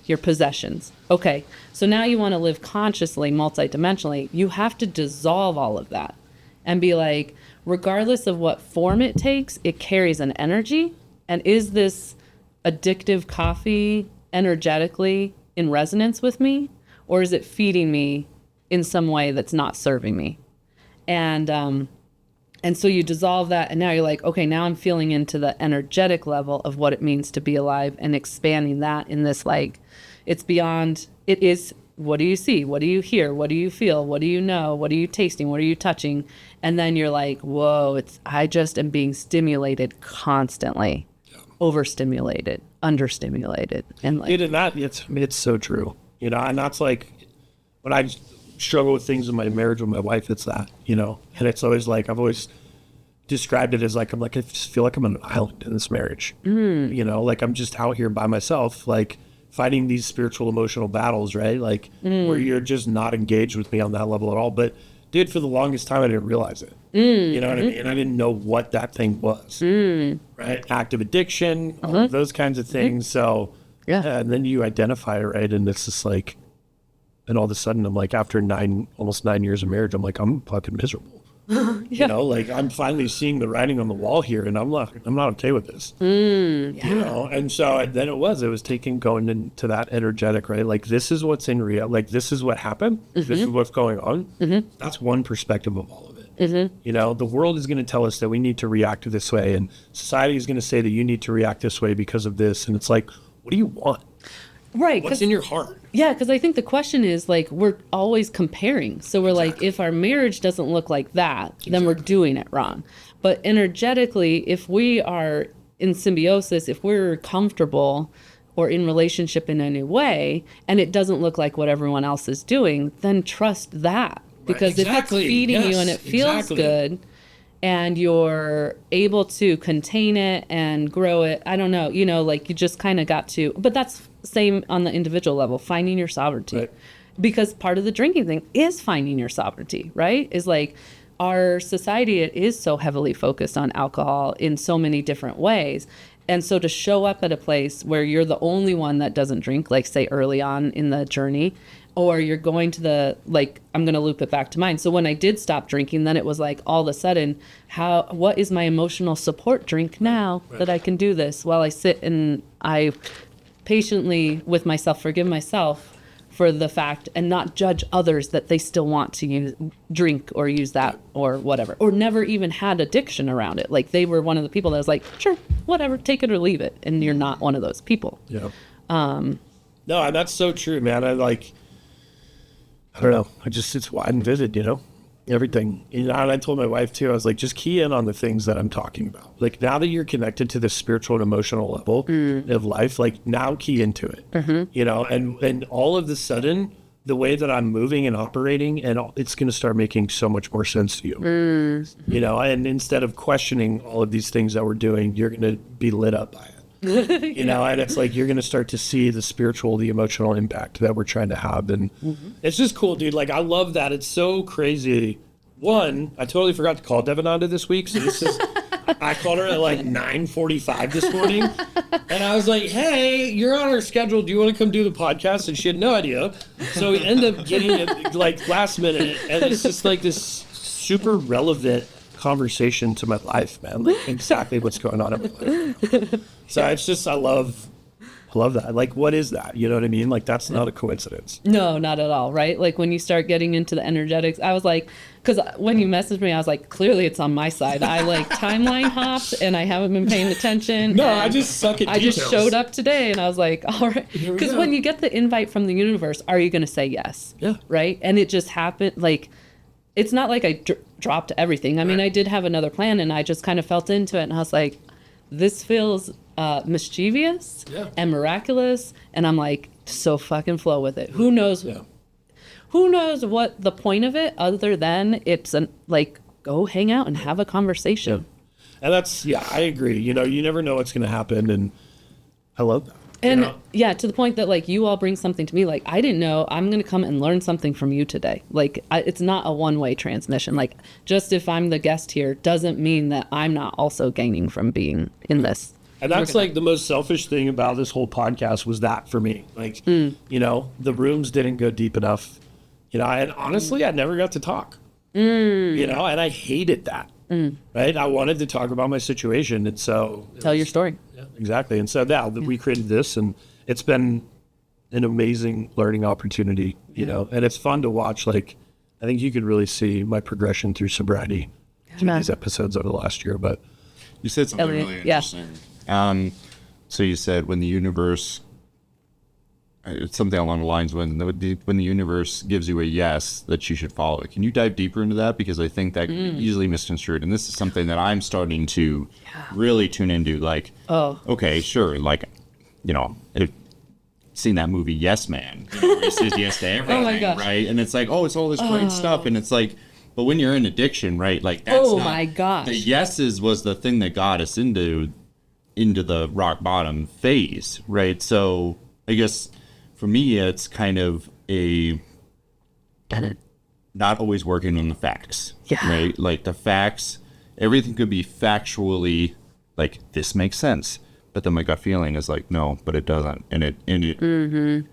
Your possessions. Okay, so now you want to live consciously, multidimensionally. You have to dissolve all of that and be like, regardless of what form it takes, it carries an energy. And is this addictive coffee energetically in resonance with me? Or is it feeding me in some way that's not serving me? And so you dissolve that, and now you're like, okay, now I'm feeling into the energetic level of what it means to be alive and expanding that in this, like, it's beyond, it is, what do you see? What do you hear? What do you feel? What do you know? What are you tasting? What are you touching? And then you're like, whoa, I just am being stimulated constantly, overstimulated, understimulated. And like, it's so true, you know, and that's like, when I struggle with things in my marriage with my wife, it's that, you know, and it's always like, I've always described it as like, I'm like, I just feel like I'm on an island in this marriage, you know, like I'm just out here by myself, like fighting these spiritual, emotional battles, right? Like where you're just not engaged with me on that level at all. But dude, for the longest time, I didn't realize it, you know what I mean? And I didn't know what that thing was, right? Active addiction, all of those kinds of things. So and then you identify it, right? And it's just like, and all of a sudden, I'm like, after almost 9 years of marriage, I'm like, I'm fucking miserable. You know, like I'm finally seeing the writing on the wall here, and I'm not okay with this. You know, and so then it was going into that energetic, right? Like this is what's in real, like this is what happened. This is what's going on. That's one perspective of all of it. You know, the world is going to tell us that we need to react this way, and society is going to say that you need to react this way because of this. And it's like, what do you want? Right. What's in your heart? Yeah, because I think the question is like we're always comparing. So we're like, if our marriage doesn't look like that, then we're doing it wrong. But energetically, if we are in symbiosis, if we're comfortable or in relationship in any way, and it doesn't look like what everyone else is doing, then trust that. Because if it's feeding you and it feels good, and you're able to contain it and grow it, I don't know, like you just kind of got to, but that's same on the individual level, finding your sovereignty. Right. Because part of the drinking thing is finding your sovereignty, right? Is like our society, it is so heavily focused on alcohol in so many different ways. And so to show up at a place where you're the only one that doesn't drink, like say early on in the journey, or you're going to I'm going to loop it back to mine. So when I did stop drinking, then it was like all of a sudden, what is my emotional support drink now that I can do this while I sit and I patiently with myself, forgive myself for the fact and not judge others that they still want to drink or use that or whatever, or never even had addiction around it. Like they were one of the people that was like, sure, whatever, take it or leave it. And you're not one of those people. Yeah. No, and that's so true, man. I don't know. It's wide and vivid, everything. And I told my wife too, I was like, just key in on the things that I'm talking about. Like now that you're connected to the spiritual and emotional level of life, like now key into it, and all of the sudden the way that I'm moving and operating and it's going to start making so much more sense to you, and instead of questioning all of these things that we're doing, you're going to be lit up by it. And it's like you're going to start to see the spiritual, the emotional impact that we're trying to have. And it's just cool, dude. Like, I love that. It's so crazy. One, I totally forgot to call Devananda this week. So this is, I called her at like 9:45 this morning. And I was like, hey, you're on our schedule. Do you want to come do the podcast? And she had no idea. So we end up getting it like last minute. And it's just like this super relevant conversation to my life, man. Like exactly what's going on in my life. So it's just, I love that. Like, what is that? You know what I mean? Like, that's not a coincidence. No, not at all, right? Like, when you start getting into the energetics, I was like, because when you messaged me, I was like, clearly it's on my side. I, timeline hopped, and I haven't been paying attention. No, I just suck at details. I just showed up today, and I was like, all right. Because when you get the invite from the universe, are you going to say yes? Yeah. Right? And it just happened, it's not like I dropped everything. I mean, I did have another plan, and I just kind of felt into it, and I was like, this feels mischievous and miraculous, and I'm like, so fucking flow with it. Who knows? Yeah. Who knows what the point of it other than it's go hang out and have a conversation. Yeah. And that's I agree. You never know what's going to happen, and I love that. And to the point that you all bring something to me, I didn't know I'm going to come and learn something from you today. It's not a one-way transmission. Just if I'm the guest here doesn't mean that I'm not also gaining from being in this. And that's the most selfish thing about this whole podcast was that for me, the rooms didn't go deep enough, and honestly, I never got to talk, and I hated that. Right. I wanted to talk about my situation. And so tell your story. Yeah, exactly. And so we created this, and it's been an amazing learning opportunity, and it's fun to watch. I think you could really see my progression through sobriety through these episodes over the last year. But you said something really interesting. So you said when the universe, it's something along the lines when the universe gives you a yes, that you should follow it. Can you dive deeper into that? Because I think that can be easily misconstrued. And this is something that I'm starting to really tune into. Okay, sure. I've seen that movie Yes Man, where he says yes to everything, oh my gosh. right? And it's it's all this great stuff. And it's but when you're in addiction, right? That's my gosh. The yeses was the thing that got us into the rock bottom phase, right? So I guess for me, it's kind of not always working on the facts, right? The facts, everything could be factually this makes sense, but then my gut feeling is no, but it doesn't. And it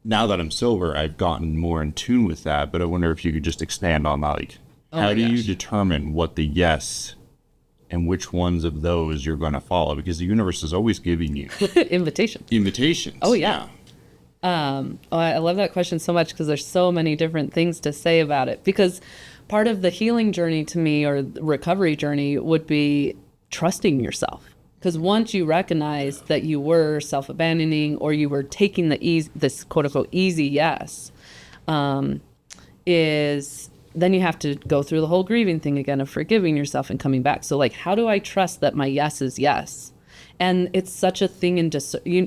now that I'm sober, I've gotten more in tune with that. But I wonder if you could just expand on that, how do you determine what the yes and which ones of those you're going to follow? Because the universe is always giving you invitations. Oh yeah. I love that question so much because there's so many different things to say about it. Because part of the healing journey to me, or the recovery journey, would be trusting yourself. Because once you recognize that you were self-abandoning or you were taking this quote unquote easy yes, then you have to go through the whole grieving thing again of forgiving yourself and coming back. So like, how do I trust that my yes is yes? And it's such a thing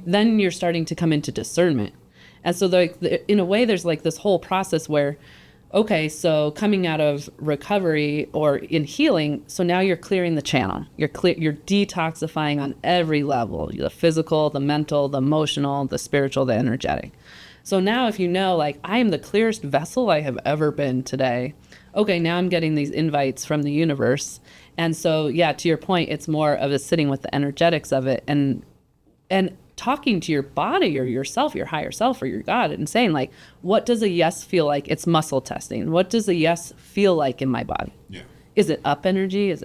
then you're starting to come into discernment. And so in a way, there's like this whole process where, okay, so coming out of recovery or in healing, so now you're clearing the channel. You're detoxifying on every level, the physical, the mental, the emotional, the spiritual, the energetic. So now if you know, like, I am the clearest vessel I have ever been today, okay, now I'm getting these invites from the universe. And so, yeah, to your point, it's more of a sitting with the energetics of it and talking to your body or yourself, your higher self or your God, and saying, like, what does a yes feel like? It's muscle testing. What does a yes feel like in my body? Yeah. Is it up energy?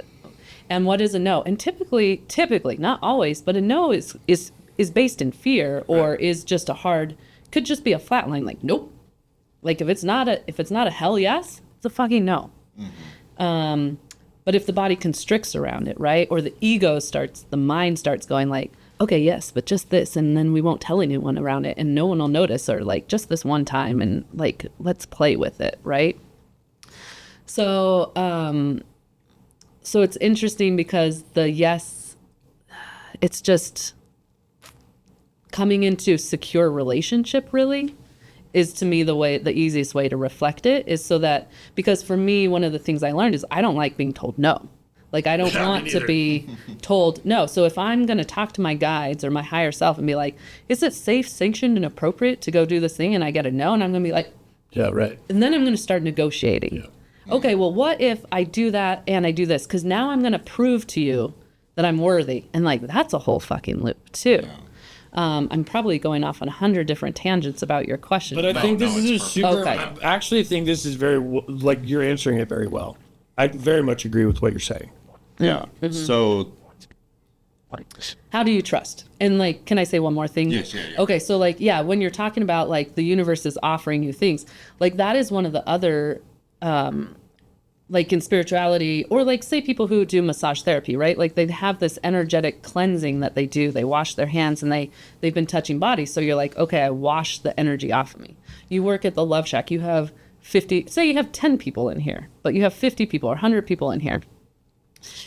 And what is a no? And typically, not always, but a no is based in fear or is just could just be a flat line, like, nope. Like if it's not a hell yes, it's a fucking no. Mm-hmm. But if the body constricts around it, right? Or the mind starts going like, okay, yes, but just this, and then we won't tell anyone around it, and no one will notice, or like just this one time, and like let's play with it, right? So, so it's interesting because the yes, it's just coming into secure relationship. Really, is to me the easiest way to reflect it is so that, because for me, one of the things I learned is I don't like being told no. Like, I don't want to be told no. So if I'm going to talk to my guides or my higher self and be like, is it safe, sanctioned, and appropriate to go do this thing? And I get a no, and I'm going to be like, yeah, right. And then I'm going to start negotiating. Yeah. Okay, well, what if I do that and I do this? Because now I'm going to prove to you that I'm worthy. And like, that's a whole fucking loop too. Yeah. I'm probably going off on 100 different tangents about your question. But I think this is a super, okay. I actually think this is very, like, you're answering it very well. I very much agree with what you're saying. Yeah. Mm-hmm. So how do you trust? And like, can I say one more thing? Yes, yeah. Okay, so like, yeah, when you're talking about like the universe is offering you things, like that is one of the other, like in spirituality, or like say people who do massage therapy, right? Like they have this energetic cleansing that they do. They wash their hands and they've been touching bodies. So you're like, okay, I wash the energy off of me. You work at the Love Shack, you have 50, say you have 10 people in here, but you have 50 people or 100 people in here.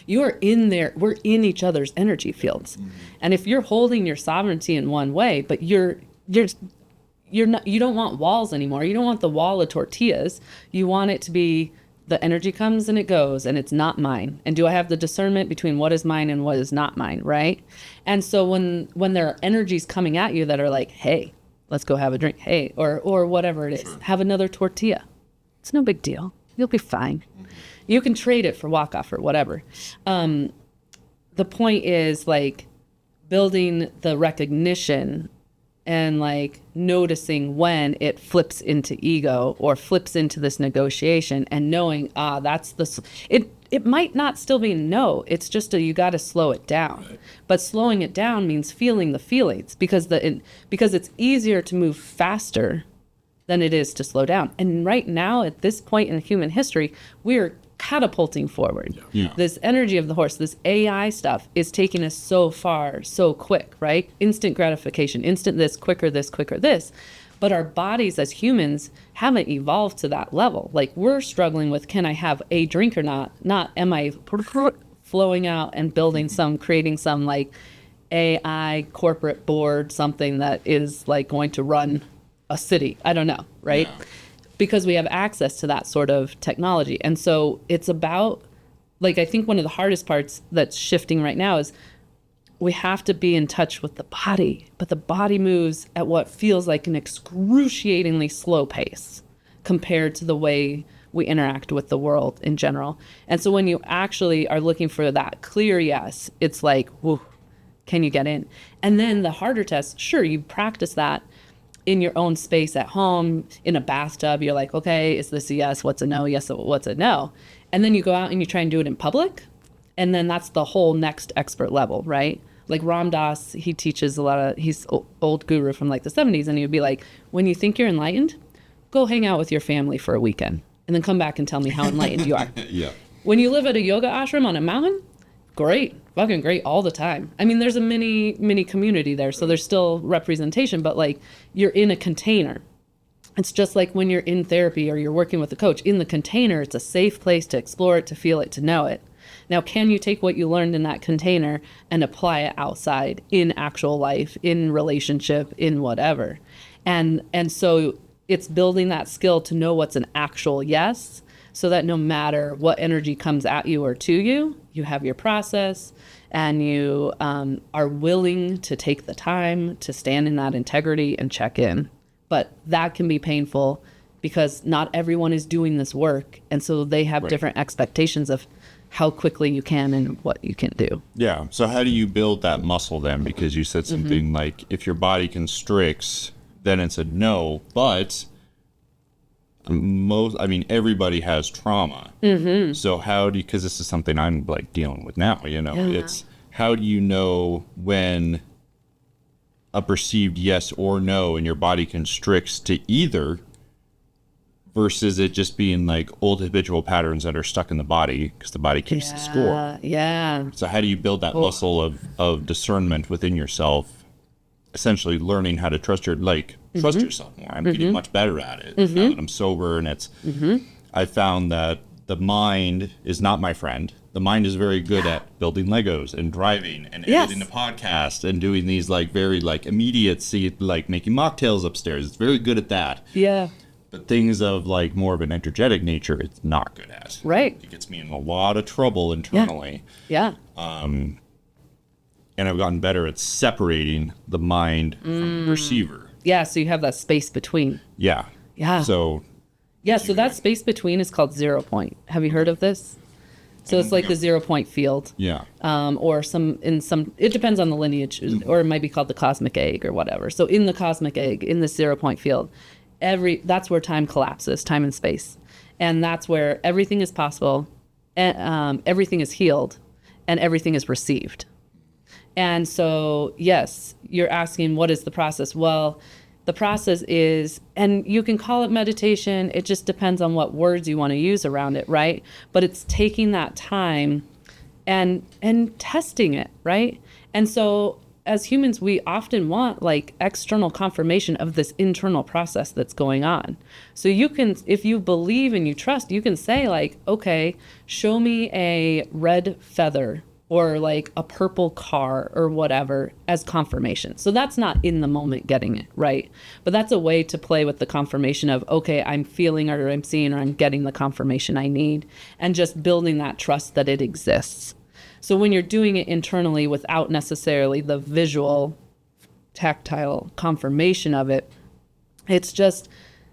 You are in there, we're in each other's energy fields. Mm-hmm. And if you're holding your sovereignty in one way, but you're not, you don't want walls anymore. You don't want the wall of tortillas. You want it to be, the energy comes and it goes and it's not mine. And do I have the discernment between what is mine and what is not mine, right? And so when there are energies coming at you that are like, hey, let's go have a drink, hey, or whatever it is, sure. Have another tortilla. It's no big deal. You'll be fine. Mm-hmm. You can trade it for walk-off or whatever. The point is like building the recognition and like noticing when it flips into ego or flips into this negotiation and knowing, it might not still be no. It's just you got to slow it down. Right. But slowing it down means feeling the feelings because it's easier to move faster than it is to slow down. And right now, at this point in human history, we're catapulting forward. Yeah. This energy of the horse, this AI stuff is taking us so far, so quick, right? Instant gratification, instant this, quicker this, quicker this. But our bodies as humans haven't evolved to that level. Like we're struggling with, can I have a drink or not? Not am I flowing out and creating some like AI corporate board, something that is like going to run a city. I don't know, right? Yeah. Because we have access to that sort of technology. And so it's about, like, I think one of the hardest parts that's shifting right now is we have to be in touch with the body, but the body moves at what feels like an excruciatingly slow pace compared to the way we interact with the world in general. And so when you actually are looking for that clear yes, it's like, whoa, can you get in? And then the harder test, sure, you practice that in your own space at home, in a bathtub, you're like, okay, is this a yes? What's a no? Yes, what's a no? And then you go out and you try and do it in public. And then that's the whole next expert level, right? Like Ram Dass, he teaches he's old guru from like the 70s. And he would be like, when you think you're enlightened, go hang out with your family for a weekend and then come back and tell me how enlightened you are. Yeah. When you live at a yoga ashram on a mountain, great. fucking great all the time. I mean, there's a mini community there, so there's still representation, but like you're in a container. It's just like when you're in therapy or you're working with a coach. In the container, it's a safe place to explore it, to feel it, to know it. Now, can you take what you learned in that container and apply it outside in actual life, in relationship, in whatever? And so it's building that skill to know what's an actual yes, so that no matter what energy comes at you or to you, you have your process and you are willing to take the time to stand in that integrity and check in. But that can be painful because not everyone is doing this work. And so they have different expectations of how quickly you can and what you can do. Yeah. So how do you build that muscle then? Because you said something like, if your body constricts, then it's a no. But everybody has trauma. So how do you, because this is something I'm like dealing with now, it's how do you know when a perceived yes or no and your body constricts to either, versus it just being like old habitual patterns that are stuck in the body because the body keeps the score. So how do you build that muscle of discernment within yourself, essentially learning how to trust trust yourself more? I'm getting much better at it now that I'm sober, and it's I found that the mind is not my friend. The mind is very good at building Legos and driving and editing a podcast and doing these like very like immediacy, like making mocktails upstairs. It's very good at that. Yeah. But things of like more of an energetic nature, it's not good at. Right. It gets me in a lot of trouble internally. Yeah. And I've gotten better at separating the mind from the receiver. Yeah. So you have that space between. Yeah. Yeah. So that space between is called 0 point. Have you heard of this? So it's like the 0 point field. Yeah. Or it depends on the lineage, or it might be called the cosmic egg or whatever. So in the cosmic egg, in the 0 point field, that's where time collapses, time and space. And that's where everything is possible, and everything is healed, and everything is received. And so, yes, you're asking, what is the process? Well, the process is, and you can call it meditation, it just depends on what words you want to use around it, right? But it's taking that time and testing it, right? And so as humans, we often want like external confirmation of this internal process that's going on. So you can, if you believe and you trust, you can say like, okay, show me a red feather or like a purple car or whatever as confirmation. So that's not in the moment getting it, right? But that's a way to play with the confirmation of, okay, I'm feeling or I'm seeing or I'm getting the confirmation I need, and just building that trust that it exists. So when you're doing it internally without necessarily the visual, tactile confirmation of it, it's just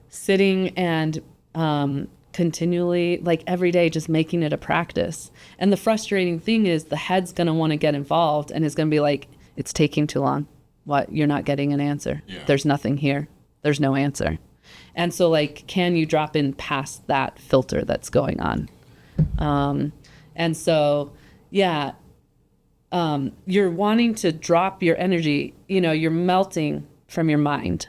sitting and continually, like every day, just making it a practice. And the frustrating thing is the head's going to want to get involved and is going to be like, it's taking too long. What? You're not getting an answer. Yeah. There's nothing here. There's no answer. And so like, can you drop in past that filter that's going on? And so, yeah, you're wanting to drop your energy, you're melting from your mind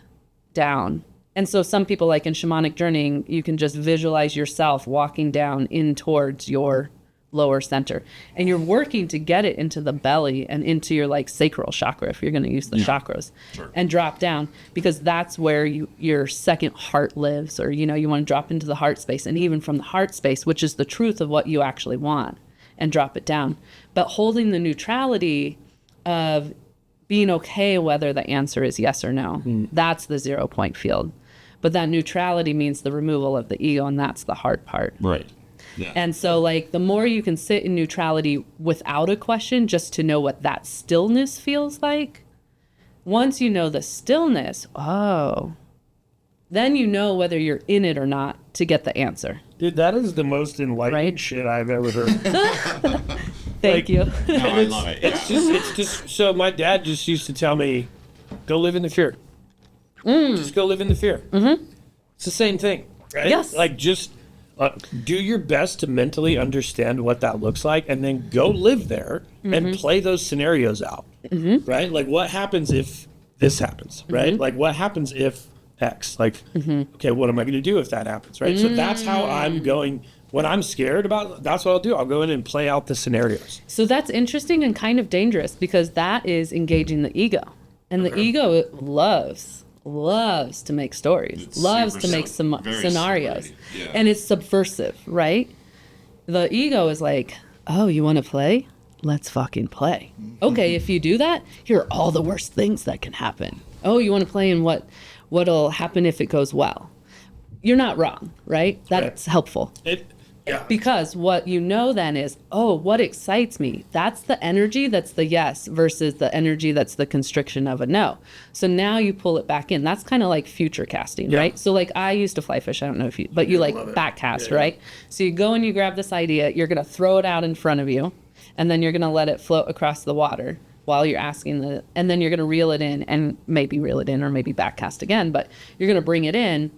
down. And so some people, like in shamanic journeying, you can just visualize yourself walking down in towards your lower center. And you're working to get it into the belly and into your like sacral chakra, if you're going to use the chakras, and drop down, because that's where your second heart lives, or, you want to drop into the heart space. And even from the heart space, which is the truth of what you actually want, and drop it down. But holding the neutrality of being okay whether the answer is yes or no, that's the 0 point field. But that neutrality means the removal of the ego, and that's the hard part. Right. Yeah. And so like the more you can sit in neutrality without a question, just to know what that stillness feels like, once you know the stillness, then you know whether you're in it or not to get the answer. Dude, that is the most enlightening shit I've ever heard. Thank you. No, I love it. It's just, so my dad just used to tell me, go live in the fear. Just go live in the fear. It's the same thing, right? Yes. Like just do your best to mentally understand what that looks like, and then go live there and play those scenarios out, right? Like what happens if this happens, right? Like what happens if X, like, okay, what am I going to do if that happens, right? So that's how I'm going when I'm scared about, that's what I'll do. I'll go in and play out the scenarios. So that's interesting and kind of dangerous because that is engaging the ego. And the ego loves to make stories, loves to make some scenarios. Yeah. And it's subversive, right? The ego is like, oh, you want to play? Let's fucking play. Okay, if you do that, here are all the worst things that can happen. Oh, you want to play in what'll happen if it goes well? You're not wrong, right? That's helpful. Yeah. Because what you know then is, oh, what excites me? That's the energy that's the yes versus the energy that's the constriction of a no. So now you pull it back in. That's kind of like future casting, right? So like I used to fly fish. I don't know if you, but you like back cast, right? So you go and you grab this idea. You're going to throw it out in front of you, and then you're going to let it float across the water while you're asking and then you're going to reel it in and maybe reel it in or maybe back cast again, but you're going to bring it in.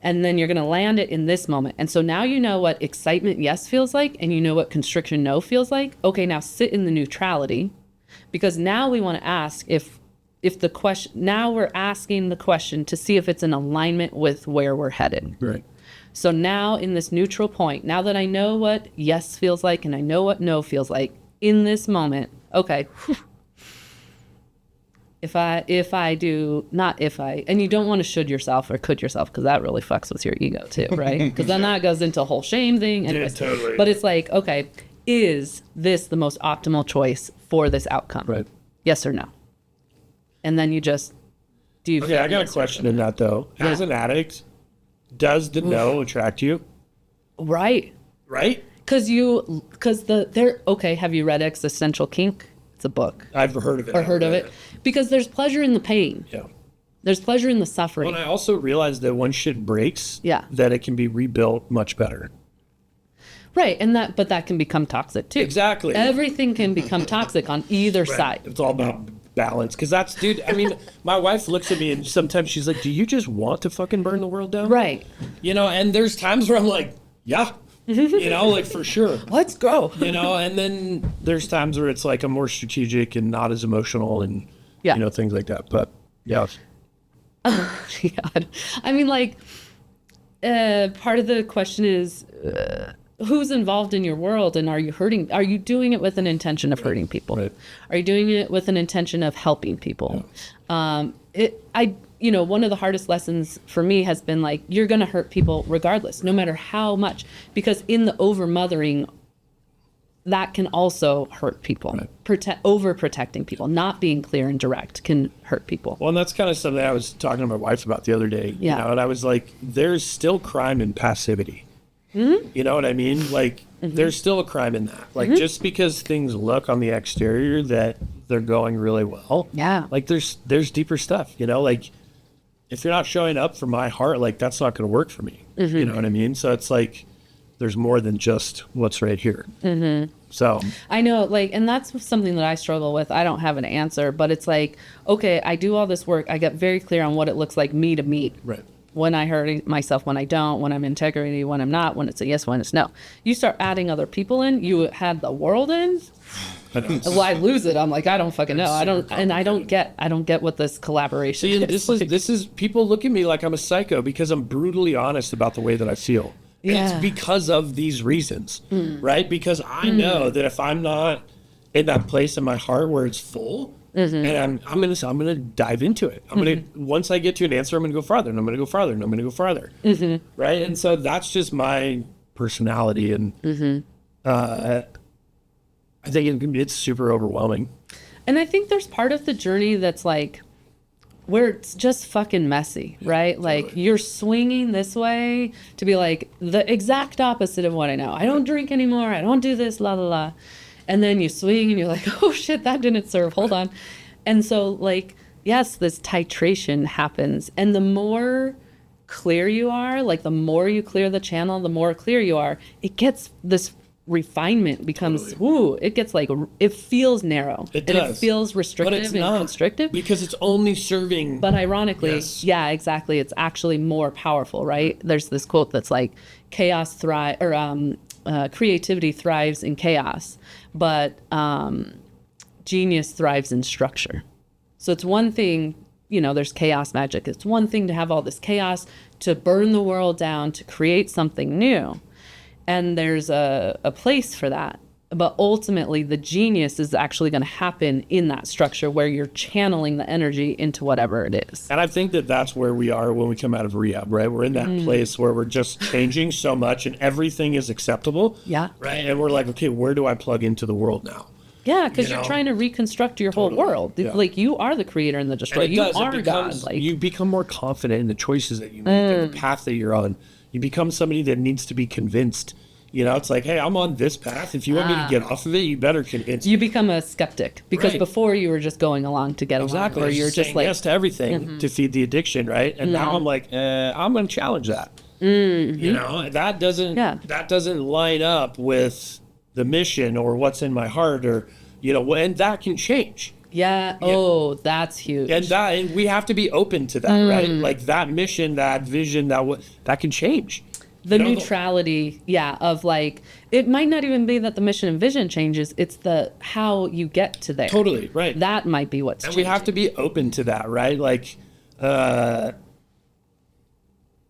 And then you're going to land it in this moment. And so now you know what excitement yes feels like, and you know what constriction no feels like. Okay, now sit in the neutrality, because now we want to ask if the question, now we're asking the question to see if it's in alignment with where we're headed. Right. So now in this neutral point, now that I know what yes feels like and I know what no feels like in this moment, okay, If I do, not if I, and you don't want to should yourself or could yourself, because that really fucks with your ego too, right? Because then that goes into a whole shame thing. Anyways. Yeah, totally. But it's like, okay, is this the most optimal choice for this outcome? Right. Yes or no? And then you just, do you Okay, I got a question in that though. As an addict, does the no attract you? Right. Right? Okay, have you read Existential Kink? It's a book. I've heard of it. Or heard of it? Because there's pleasure in the pain. Yeah. There's pleasure in the suffering. Well, and I also realized that when shit breaks, Yeah. that it can be rebuilt much better. Right, but that can become toxic too. Exactly. Everything can become toxic on either side. It's all about balance. Because that's, dude, I mean, my wife looks at me and sometimes she's like, do you just want to fucking burn the world down? Right. You know, and there's times where I'm like, yeah. You know, like for sure. Let's go. You know, and then there's times where it's like I'm more strategic and not as emotional and, Yeah. you know, things like that. But, yeah. God. I mean, like, part of the question is who's involved in your world, and are you doing it with an intention of hurting people? Right. Are you doing it with an intention of helping people? One of the hardest lessons for me has been like, you're going to hurt people regardless, no matter how much, because in the over-mothering, that can also hurt people. Right. Overprotecting people, not being clear and direct can hurt people. Well, and that's kind of something I was talking to my wife about the other day. Yeah. You know, and I was like, there's still crime in passivity. Mm-hmm. You know what I mean? Like, there's still a crime in that. Like, just because things look on the exterior that they're going really well. Yeah. Like, there's deeper stuff, you know? Like, if you're not showing up for my heart, like, that's not going to work for me. Mm-hmm. You know what I mean? So it's like, there's more than just what's right here. Mm-hmm. So I know, like, and that's something that I struggle with. I don't have an answer, but it's like, okay, I do all this work. I get very clear on what it looks like me to meet. Right. When I hurt myself, when I don't, when I'm integrity, when I'm not, when it's a yes, when it's no. You start adding other people in, you had the world in. Well, I lose it. I'm like, I don't fucking know. I don't get what this collaboration See, and is. this is people look at me like I'm a psycho because I'm brutally honest about the way that I feel. Yeah. It's because of these reasons, right? Because I know that if I'm not in that place in my heart where it's full, and I'm gonna dive into it. I'm gonna once I get to an answer, I'm gonna go farther, and I'm gonna go farther, and I'm gonna go farther, right? And so that's just my personality, and I think it's super overwhelming. And I think there's part of the journey that's like, where it's just fucking messy, right? Like, totally. you're swinging this way to be like the exact opposite of what I know. I don't drink anymore. I don't do this, la, la, la. And then you swing and you're like, oh shit, that didn't serve. Hold on. And so, like, yes, this titration happens. And the more clear you are, like the more you clear the channel, the more clear you are, it gets this refinement becomes, it gets like, it feels narrow. It and does. it feels restrictive But it's and not, constrictive. because it's only serving. But ironically, Yes. yeah, exactly. It's actually more powerful, right? There's this quote that's like, creativity thrives in chaos, but genius thrives in structure. So it's one thing, there's chaos magic. It's one thing to have all this chaos, to burn the world down, to create something new. And there's a place for that. But ultimately, the genius is actually going to happen in that structure where you're channeling the energy into whatever it is. And I think that that's where we are when we come out of rehab, right? We're in that place where we're just changing so much and everything is acceptable. Yeah. Right. And we're like, okay, where do I plug into the world now? Yeah, because you're trying to reconstruct your whole world. Yeah. Like, you are the creator and the destroyer. You are God. Like, you become more confident in the choices that you make and the path that you're on. You become somebody that needs to be convinced. You know, it's like, hey, I'm on this path. If you want me to get off of it, you better convince me. You become a skeptic because before you were just going along to get along. Or you're just like, yes to everything to feed the addiction, right? And now I'm like, I'm going to challenge that. You know, that doesn't line up with the mission or what's in my heart, or, you know, and that can change. Yeah. Oh, that's huge. And we have to be open to that, right? Like that mission, that vision, that can change. The neutrality, of like, it might not even be that the mission and vision changes. It's the how you get to there. Totally, right. That might be what's changing. We have to be open to that, right? Like, I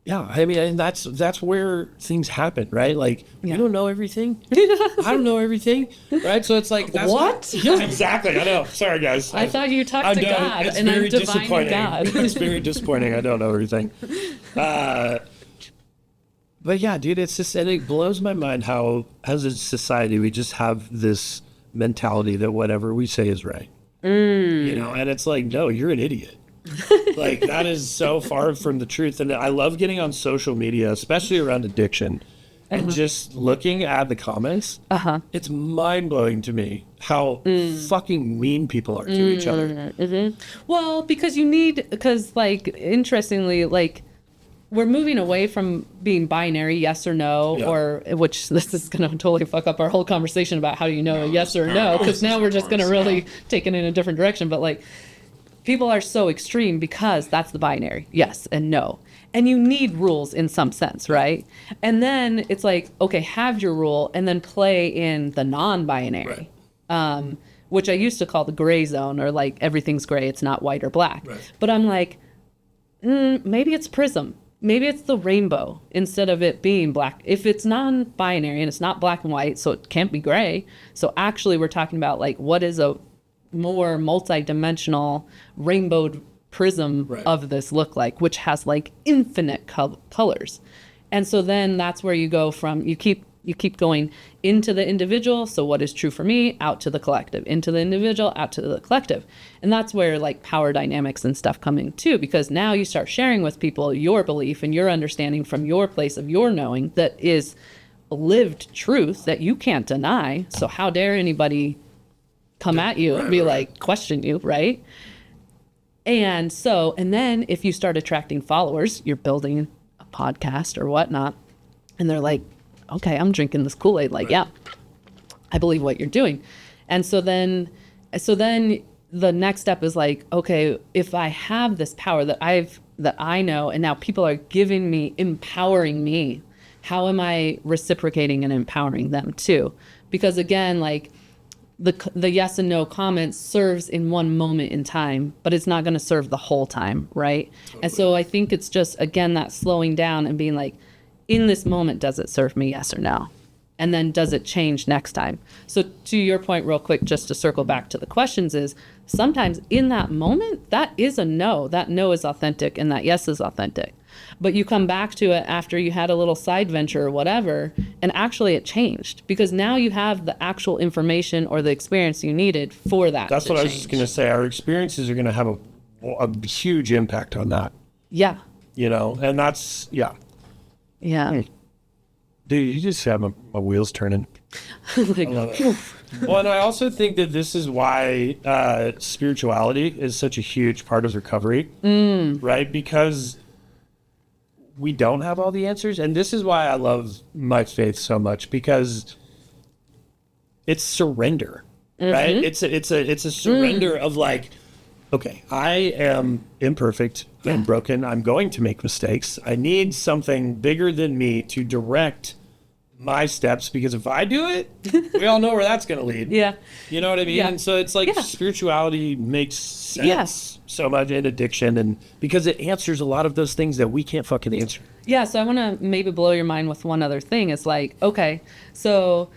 mean, and that's where things happen, right? Like, you don't know everything. I don't know everything, right? So it's like, what? Yeah, exactly. I know. Sorry, guys. I thought you talked to God, it's and I'm very divining disappointing. God. It's very disappointing. I don't know everything. But yeah, dude, it's just, and it blows my mind how, as a society, we just have this mentality that whatever we say is right. You know, and it's like, no, you're an idiot. Like, that is so far from the truth. And I love getting on social media, especially around addiction, and just looking at the comments. It's mind-blowing to me how fucking mean people are to each other. Well, because like, interestingly, like, we're moving away from being binary, yes or no, or which this is going to totally fuck up our whole conversation about how do you know a yes or no, because now we're just going to really take it in a different direction. But like, people are so extreme because that's the binary, yes and no. And you need rules in some sense, right? And then it's like, okay, have your rule and then play in the non-binary, which I used to call the gray zone, or like everything's gray, it's not white or black. But I'm like, maybe it's prism. Maybe it's the rainbow instead of it being black. If it's non-binary and it's not black and white, so it can't be gray. So actually we're talking about like, what is a more multi-dimensional rainbowed prism of this look like, which has like infinite colors. And so then that's where you go from, you keep going into the individual. So what is true for me, out to the collective, into the individual, out to the collective. And that's where like power dynamics and stuff come in too, because now you start sharing with people your belief and your understanding from your place of your knowing that is lived truth that you can't deny. So how dare anybody come at you and be like, question you, right? And then if you start attracting followers, you're building a podcast or whatnot, and they're like, okay, I'm drinking this Kool-Aid. Like, yeah, I believe what you're doing. And so then the next step is like, okay, if I have this power that I know, and now people are giving me, empowering me, how am I reciprocating and empowering them too? Because again, like the yes and no comments serves in one moment in time, but it's not going to serve the whole time, right? Totally. And so I think it's just, again, that slowing down and being like, in this moment, does it serve me, yes or no? And then does it change next time? So to your point real quick, just to circle back to the questions, is sometimes in that moment, that is a no. That no is authentic and that yes is authentic. But you come back to it after you had a little side venture or whatever, and actually it changed because now you have the actual information or the experience you needed for that. That's what I was just going to say. Our experiences are going to have a huge impact on that. Yeah. You know, and that's, yeah. Dude, you just have my wheels turning. Like, I love it. Well, and I also think that this is why spirituality is such a huge part of recovery, right? Because we don't have all the answers. And this is why I love my faith so much, because it's surrender, right? It's a surrender of like, okay, I am imperfect. I'm broken. I'm going to make mistakes. I need something bigger than me to direct my steps, because if I do it, we all know where that's going to lead. Yeah. You know what I mean? Yeah. And so it's like Yeah. spirituality makes sense so much in addiction, and because it answers a lot of those things that we can't fucking answer. Yeah, so I want to maybe blow your mind with one other thing. It's like, okay, so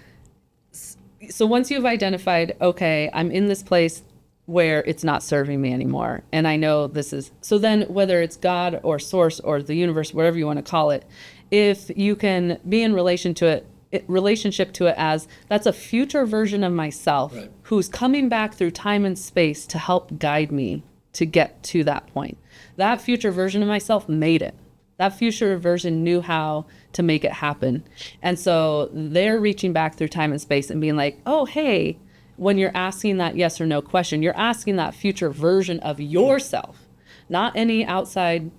once you've identified, okay, I'm in this place where it's not serving me anymore, and I know this is, so then whether it's God or source or the universe, whatever you want to call it, if you can be in relationship to it as that's a future version of myself, right, who's coming back through time and space to help guide me to get to that point. That future version of myself made it. That future version knew how to make it happen. And so they're reaching back through time and space and being like, oh, hey, when you're asking that yes or no question, you're asking that future version of yourself, not any outside,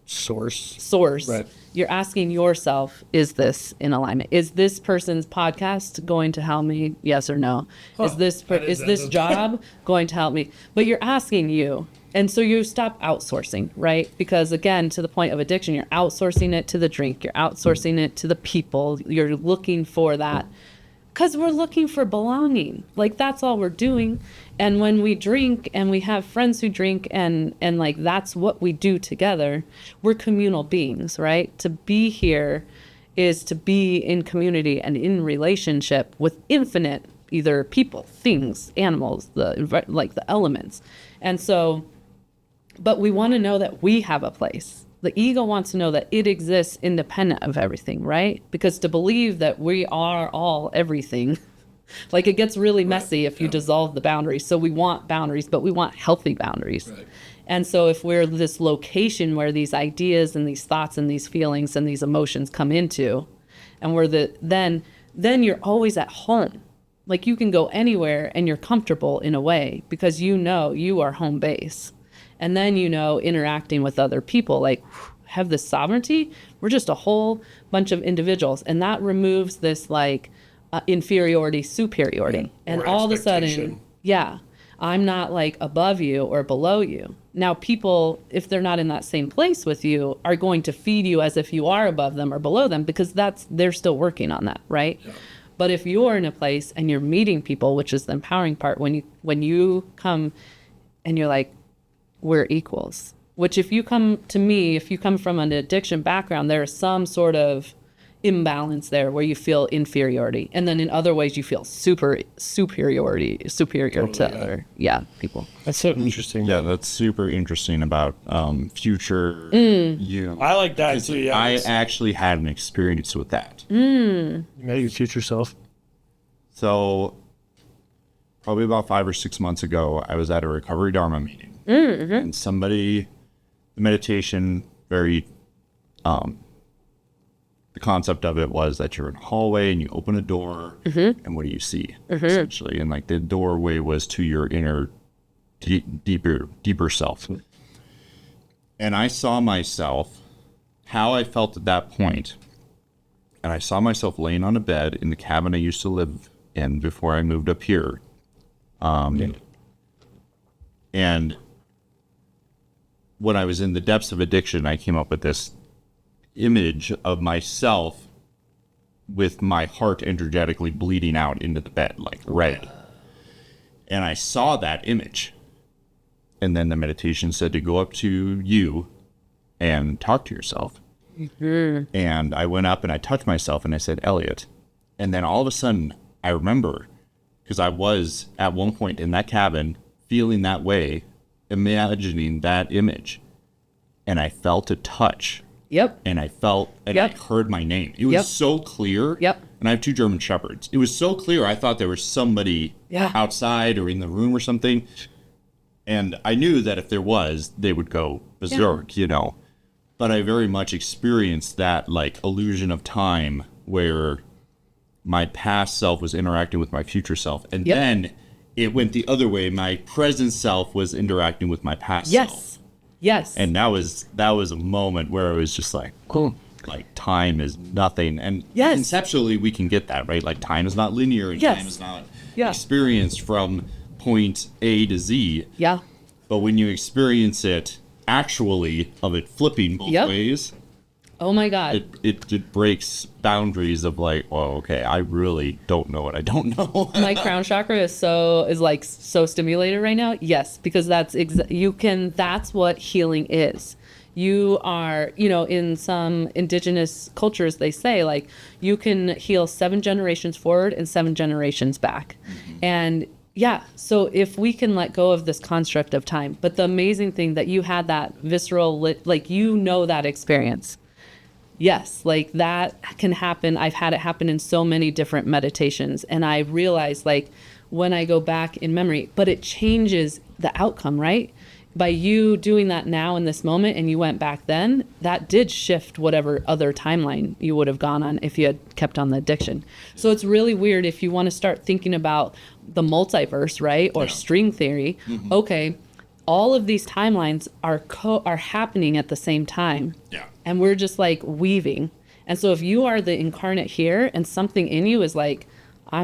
source. Right. You're asking yourself, is this in alignment? Is this person's podcast going to help me? Yes or no? Is this job going to help me? But you're asking you. And so you stop outsourcing, right? Because again, to the point of addiction, you're outsourcing it to the drink. You're outsourcing it to the people. You're looking for that. Because we're looking for belonging. Like, that's all we're doing. And when we drink and we have friends who drink and like that's what we do together, we're communal beings, right? To be here is to be in community and in relationship with infinite either people, things, animals, the elements. And so, but we want to know that we have a place. The ego wants to know that it exists independent of everything, right? Because to believe that we are all everything, like it gets really messy if you dissolve the boundaries. So we want boundaries, but we want healthy boundaries. Right. And so if we're this location where these ideas and these thoughts and these feelings and these emotions come into, and we're then you're always at home. Like you can go anywhere and you're comfortable in a way because you are home base. And then, interacting with other people, like have this sovereignty. We're just a whole bunch of individuals. And that removes this like inferiority, superiority. And all of a sudden, I'm not like above you or below you. Now, people, if they're not in that same place with you, are going to feed you as if you are above them or below them because they're still working on that, right? Yeah. But if you're in a place and you're meeting people, which is the empowering part, when you come and you're like, we're equals, which if you come from an addiction background, there is some sort of imbalance there where you feel inferiority. And then in other ways, you feel superior to other people. That's so interesting. Yeah, that's super interesting about future. I like that too. Yeah, I actually had an experience with that. You met your future self. So probably about 5 or 6 months ago, I was at a Recovery Dharma meeting. And the meditation, the concept of it was that you're in a hallway and you open a door and what do you see essentially? And like the doorway was to your inner deeper self. And I saw myself, how I felt at that point, and I saw myself laying on a bed in the cabin I used to live in before I moved up here. And when I was in the depths of addiction, I came up with this image of myself with my heart energetically bleeding out into the bed, like red. And I saw that image. And then the meditation said to go up to you and talk to yourself. And I went up and I touched myself and I said, Elliot. And then all of a sudden, I remember, because I was at one point in that cabin feeling that way, imagining that image, and I felt a touch. Yep. And I felt, and I heard my name. It was so clear. Yep. And I have 2 German Shepherds. It was so clear. I thought there was somebody outside or in the room or something. And I knew that if there was, they would go berserk, But I very much experienced that like illusion of time where my past self was interacting with my future self. And then it went the other way. My present self was interacting with my past self. Yes. And that was a moment where it was just like, cool. Like time is nothing. And conceptually we can get that, right? Like time is not linear and time is not experienced from point A to Z. Yeah. But when you experience it actually, of it flipping both ways, Oh my God. It breaks boundaries of like, well, okay, I really don't know what I don't know. My crown chakra is so stimulated right now. Yes, because that's what healing is. You are, in some indigenous cultures, they say like you can heal 7 generations forward and 7 generations back. And yeah, so if we can let go of this construct of time, but the amazing thing that you had that visceral, that experience. Yes, like that can happen. I've had it happen in so many different meditations. And I realize like when I go back in memory, but it changes the outcome, right? By you doing that now in this moment and you went back then, that did shift whatever other timeline you would have gone on if you had kept on the addiction. So it's really weird if you want to start thinking about the multiverse, right? Or string theory. Okay, all of these timelines are happening at the same time. Yeah. And we're just like weaving. And so if you are the incarnate here and something in you is like, I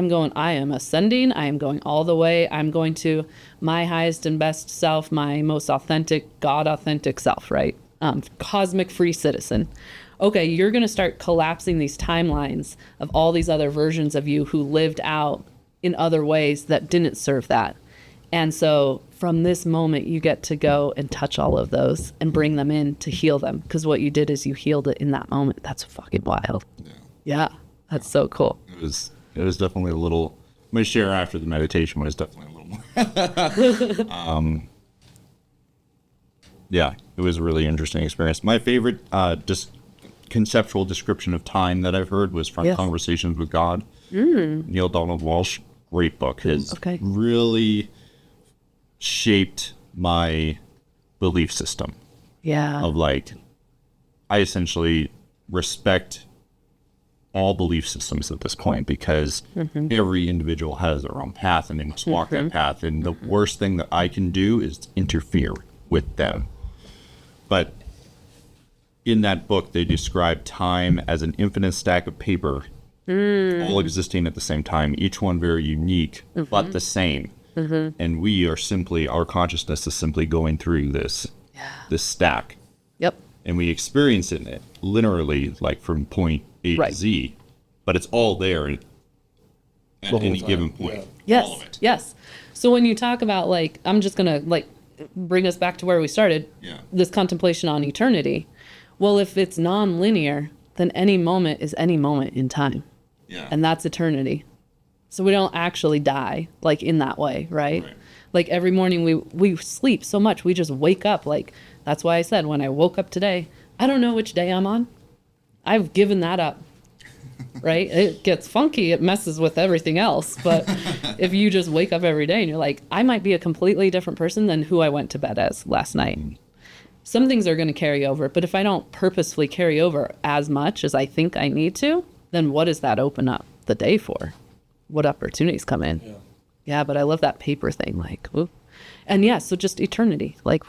am ascending, I am going all the way, I'm going to my highest and best self, my most authentic, God authentic self, right? Cosmic free citizen. Okay, you're going to start collapsing these timelines of all these other versions of you who lived out in other ways that didn't serve that. And so from this moment, you get to go and touch all of those and bring them in to heal them. Because what you did is you healed it in that moment. That's fucking wild. Yeah, that's so cool. It was definitely a little. My share after the meditation was definitely a little more. Yeah, it was a really interesting experience. My favorite just conceptual description of time that I've heard was from Conversations with God. Neil Donald Walsh, great book. Has really shaped my belief system. Yeah. Of like, I essentially respect all belief systems at this point because every individual has their own path and they must walk that path. And the worst thing that I can do is interfere with them. But in that book, they describe time as an infinite stack of paper, all existing at the same time, each one very unique, but the same. And we are simply, our consciousness is simply going through this stack. Yep. And we experience it literally like from point A to Z, but it's all there at any given point. Yes. All of it. Yes. So when you talk about like, I'm just going to like bring us back to where we started, this contemplation on eternity. Well, if it's non-linear, then any moment is any moment in time. Yeah. And that's eternity. So we don't actually die like in that way, right? Like every morning we sleep so much, we just wake up. Like that's why I said when I woke up today, I don't know which day I'm on. I've given that up, right? It gets funky. It messes with everything else. But if you just wake up every day and you're like, I might be a completely different person than who I went to bed as last night. Some things are going to carry over. But if I don't purposefully carry over as much as I think I need to, then what does that open up the day for? What opportunities come in? Yeah, but I love that paper thing. Like, ooh. And yeah, so just eternity. Like,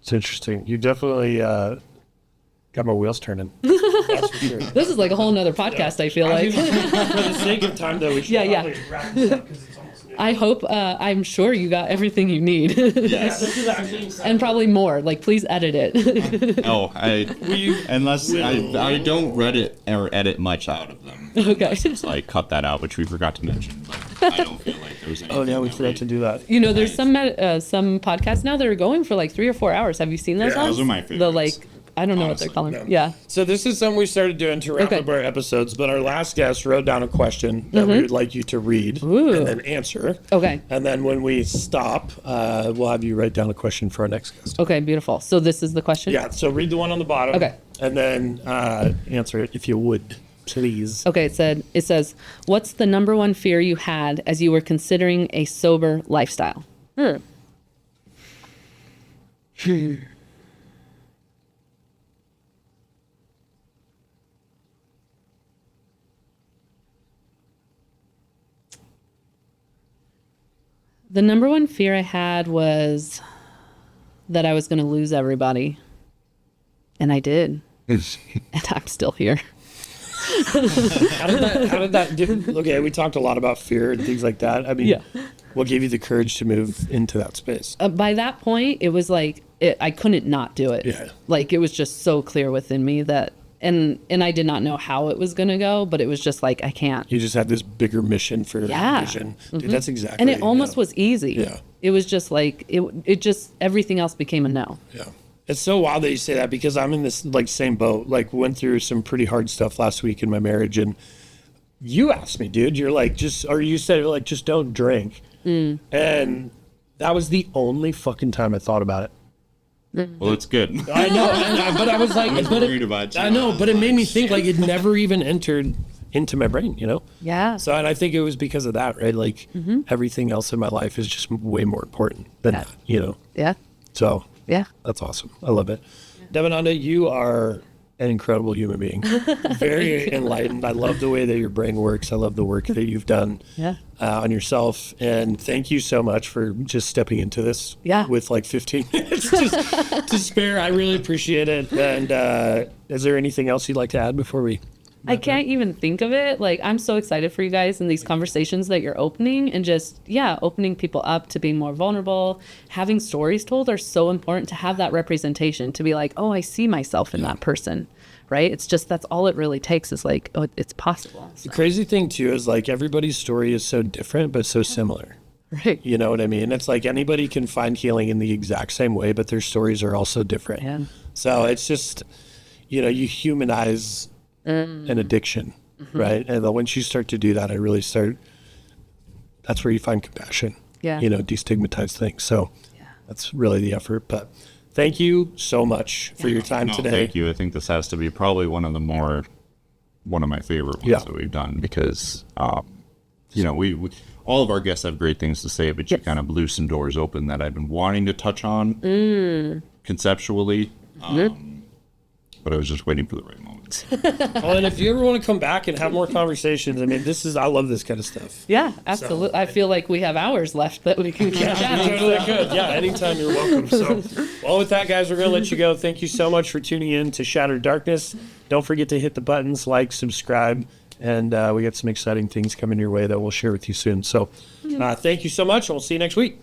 it's interesting. You definitely got my wheels turning. That's for sure. This is like a whole nother podcast, I feel like. For the sake of time, though, we should probably wrap this up because it's almost noon. I hope, I'm sure you got everything you need. Yes, this is actually And probably more. Like, please edit it. I don't Reddit or edit much out of them. Okay. So I cut that out, which we forgot to mention. But I don't feel like there was anything. Oh, yeah, we forgot to do that. You know, there's some podcasts now that are going for like 3 or 4 hours. Have you seen those ones? Those are my favorites. The like, I don't know what they're calling. Yeah. So this is something we started doing to wrap up our episodes, but our last guest wrote down a question that we would like you to read and then answer. Okay. And then when we stop, we'll have you write down a question for our next guest. Okay, beautiful. So this is the question? Yeah, so read the one on the bottom. Okay. And then answer it if you would, please. Okay, it says, what's the number one fear you had as you were considering a sober lifestyle? The number one fear I had was that I was going to lose everybody. And I did. And I'm still here. How did that okay, we talked a lot about fear and things like that. I mean, what gave you the courage to move into that space? By that point, it was like I couldn't not do it. Yeah. Like it was just so clear within me that, and I did not know how it was going to go, but it was just like, I can't. You just had this bigger mission for vision. Dude, that's exactly. And it almost was easy. Yeah. It was just like, it just, everything else became a no. Yeah. It's so wild that you say that because I'm in this like same boat, like went through some pretty hard stuff last week in my marriage. And you asked me, dude, you're like, you said like, just don't drink. And that was the only fucking time I thought about it. Well, it's good. I know, but I was like, I was worried about you. I know, but it made me think like it never even entered into my brain, you know? Yeah. So, and I think it was because of that, right? Like everything else in my life is just way more important than that, you know? Yeah. So, Yeah. that's awesome. I love it. Devananda, you are an incredible human being. Very enlightened. I love the way that your brain works. I love the work that you've done on yourself. And thank you so much for just stepping into this with like 15 minutes just to spare. I really appreciate it. And is there anything else you'd like to add before we... I can't even think of it. Like, I'm so excited for you guys and these conversations that you're opening and just, opening people up to being more vulnerable. Having stories told are so important to have that representation, to be like, oh, I see myself in that person, right? It's just, that's all it really takes is like, oh, it's possible. So. The crazy thing too is like everybody's story is so different, but so similar. Right. You know what I mean? It's like anybody can find healing in the exact same way, but their stories are also different. Yeah. So it's just, you know, you humanize an addiction, right? And then once you start to do that, that's where you find compassion, you know, destigmatize things. So that's really the effort. But thank you so much for your time today. Thank you. I think this has to be probably one of my favorite ones that we've done because, you know, we all of our guests have great things to say, but you kind of blew some doors open that I've been wanting to touch on conceptually. But I was just waiting for the right moment. Well, and if you ever want to come back and have more conversations, I mean, I love this kind of stuff. Yeah, absolutely. So, I feel like we have hours left that we can catch up. Totally could. Yeah, anytime you're welcome. So, well, with that, guys, we're going to let you go. Thank you so much for tuning in to Shattered Darkness. Don't forget to hit the buttons, like, subscribe, and we got some exciting things coming your way that we'll share with you soon. So, thank you so much, and we'll see you next week.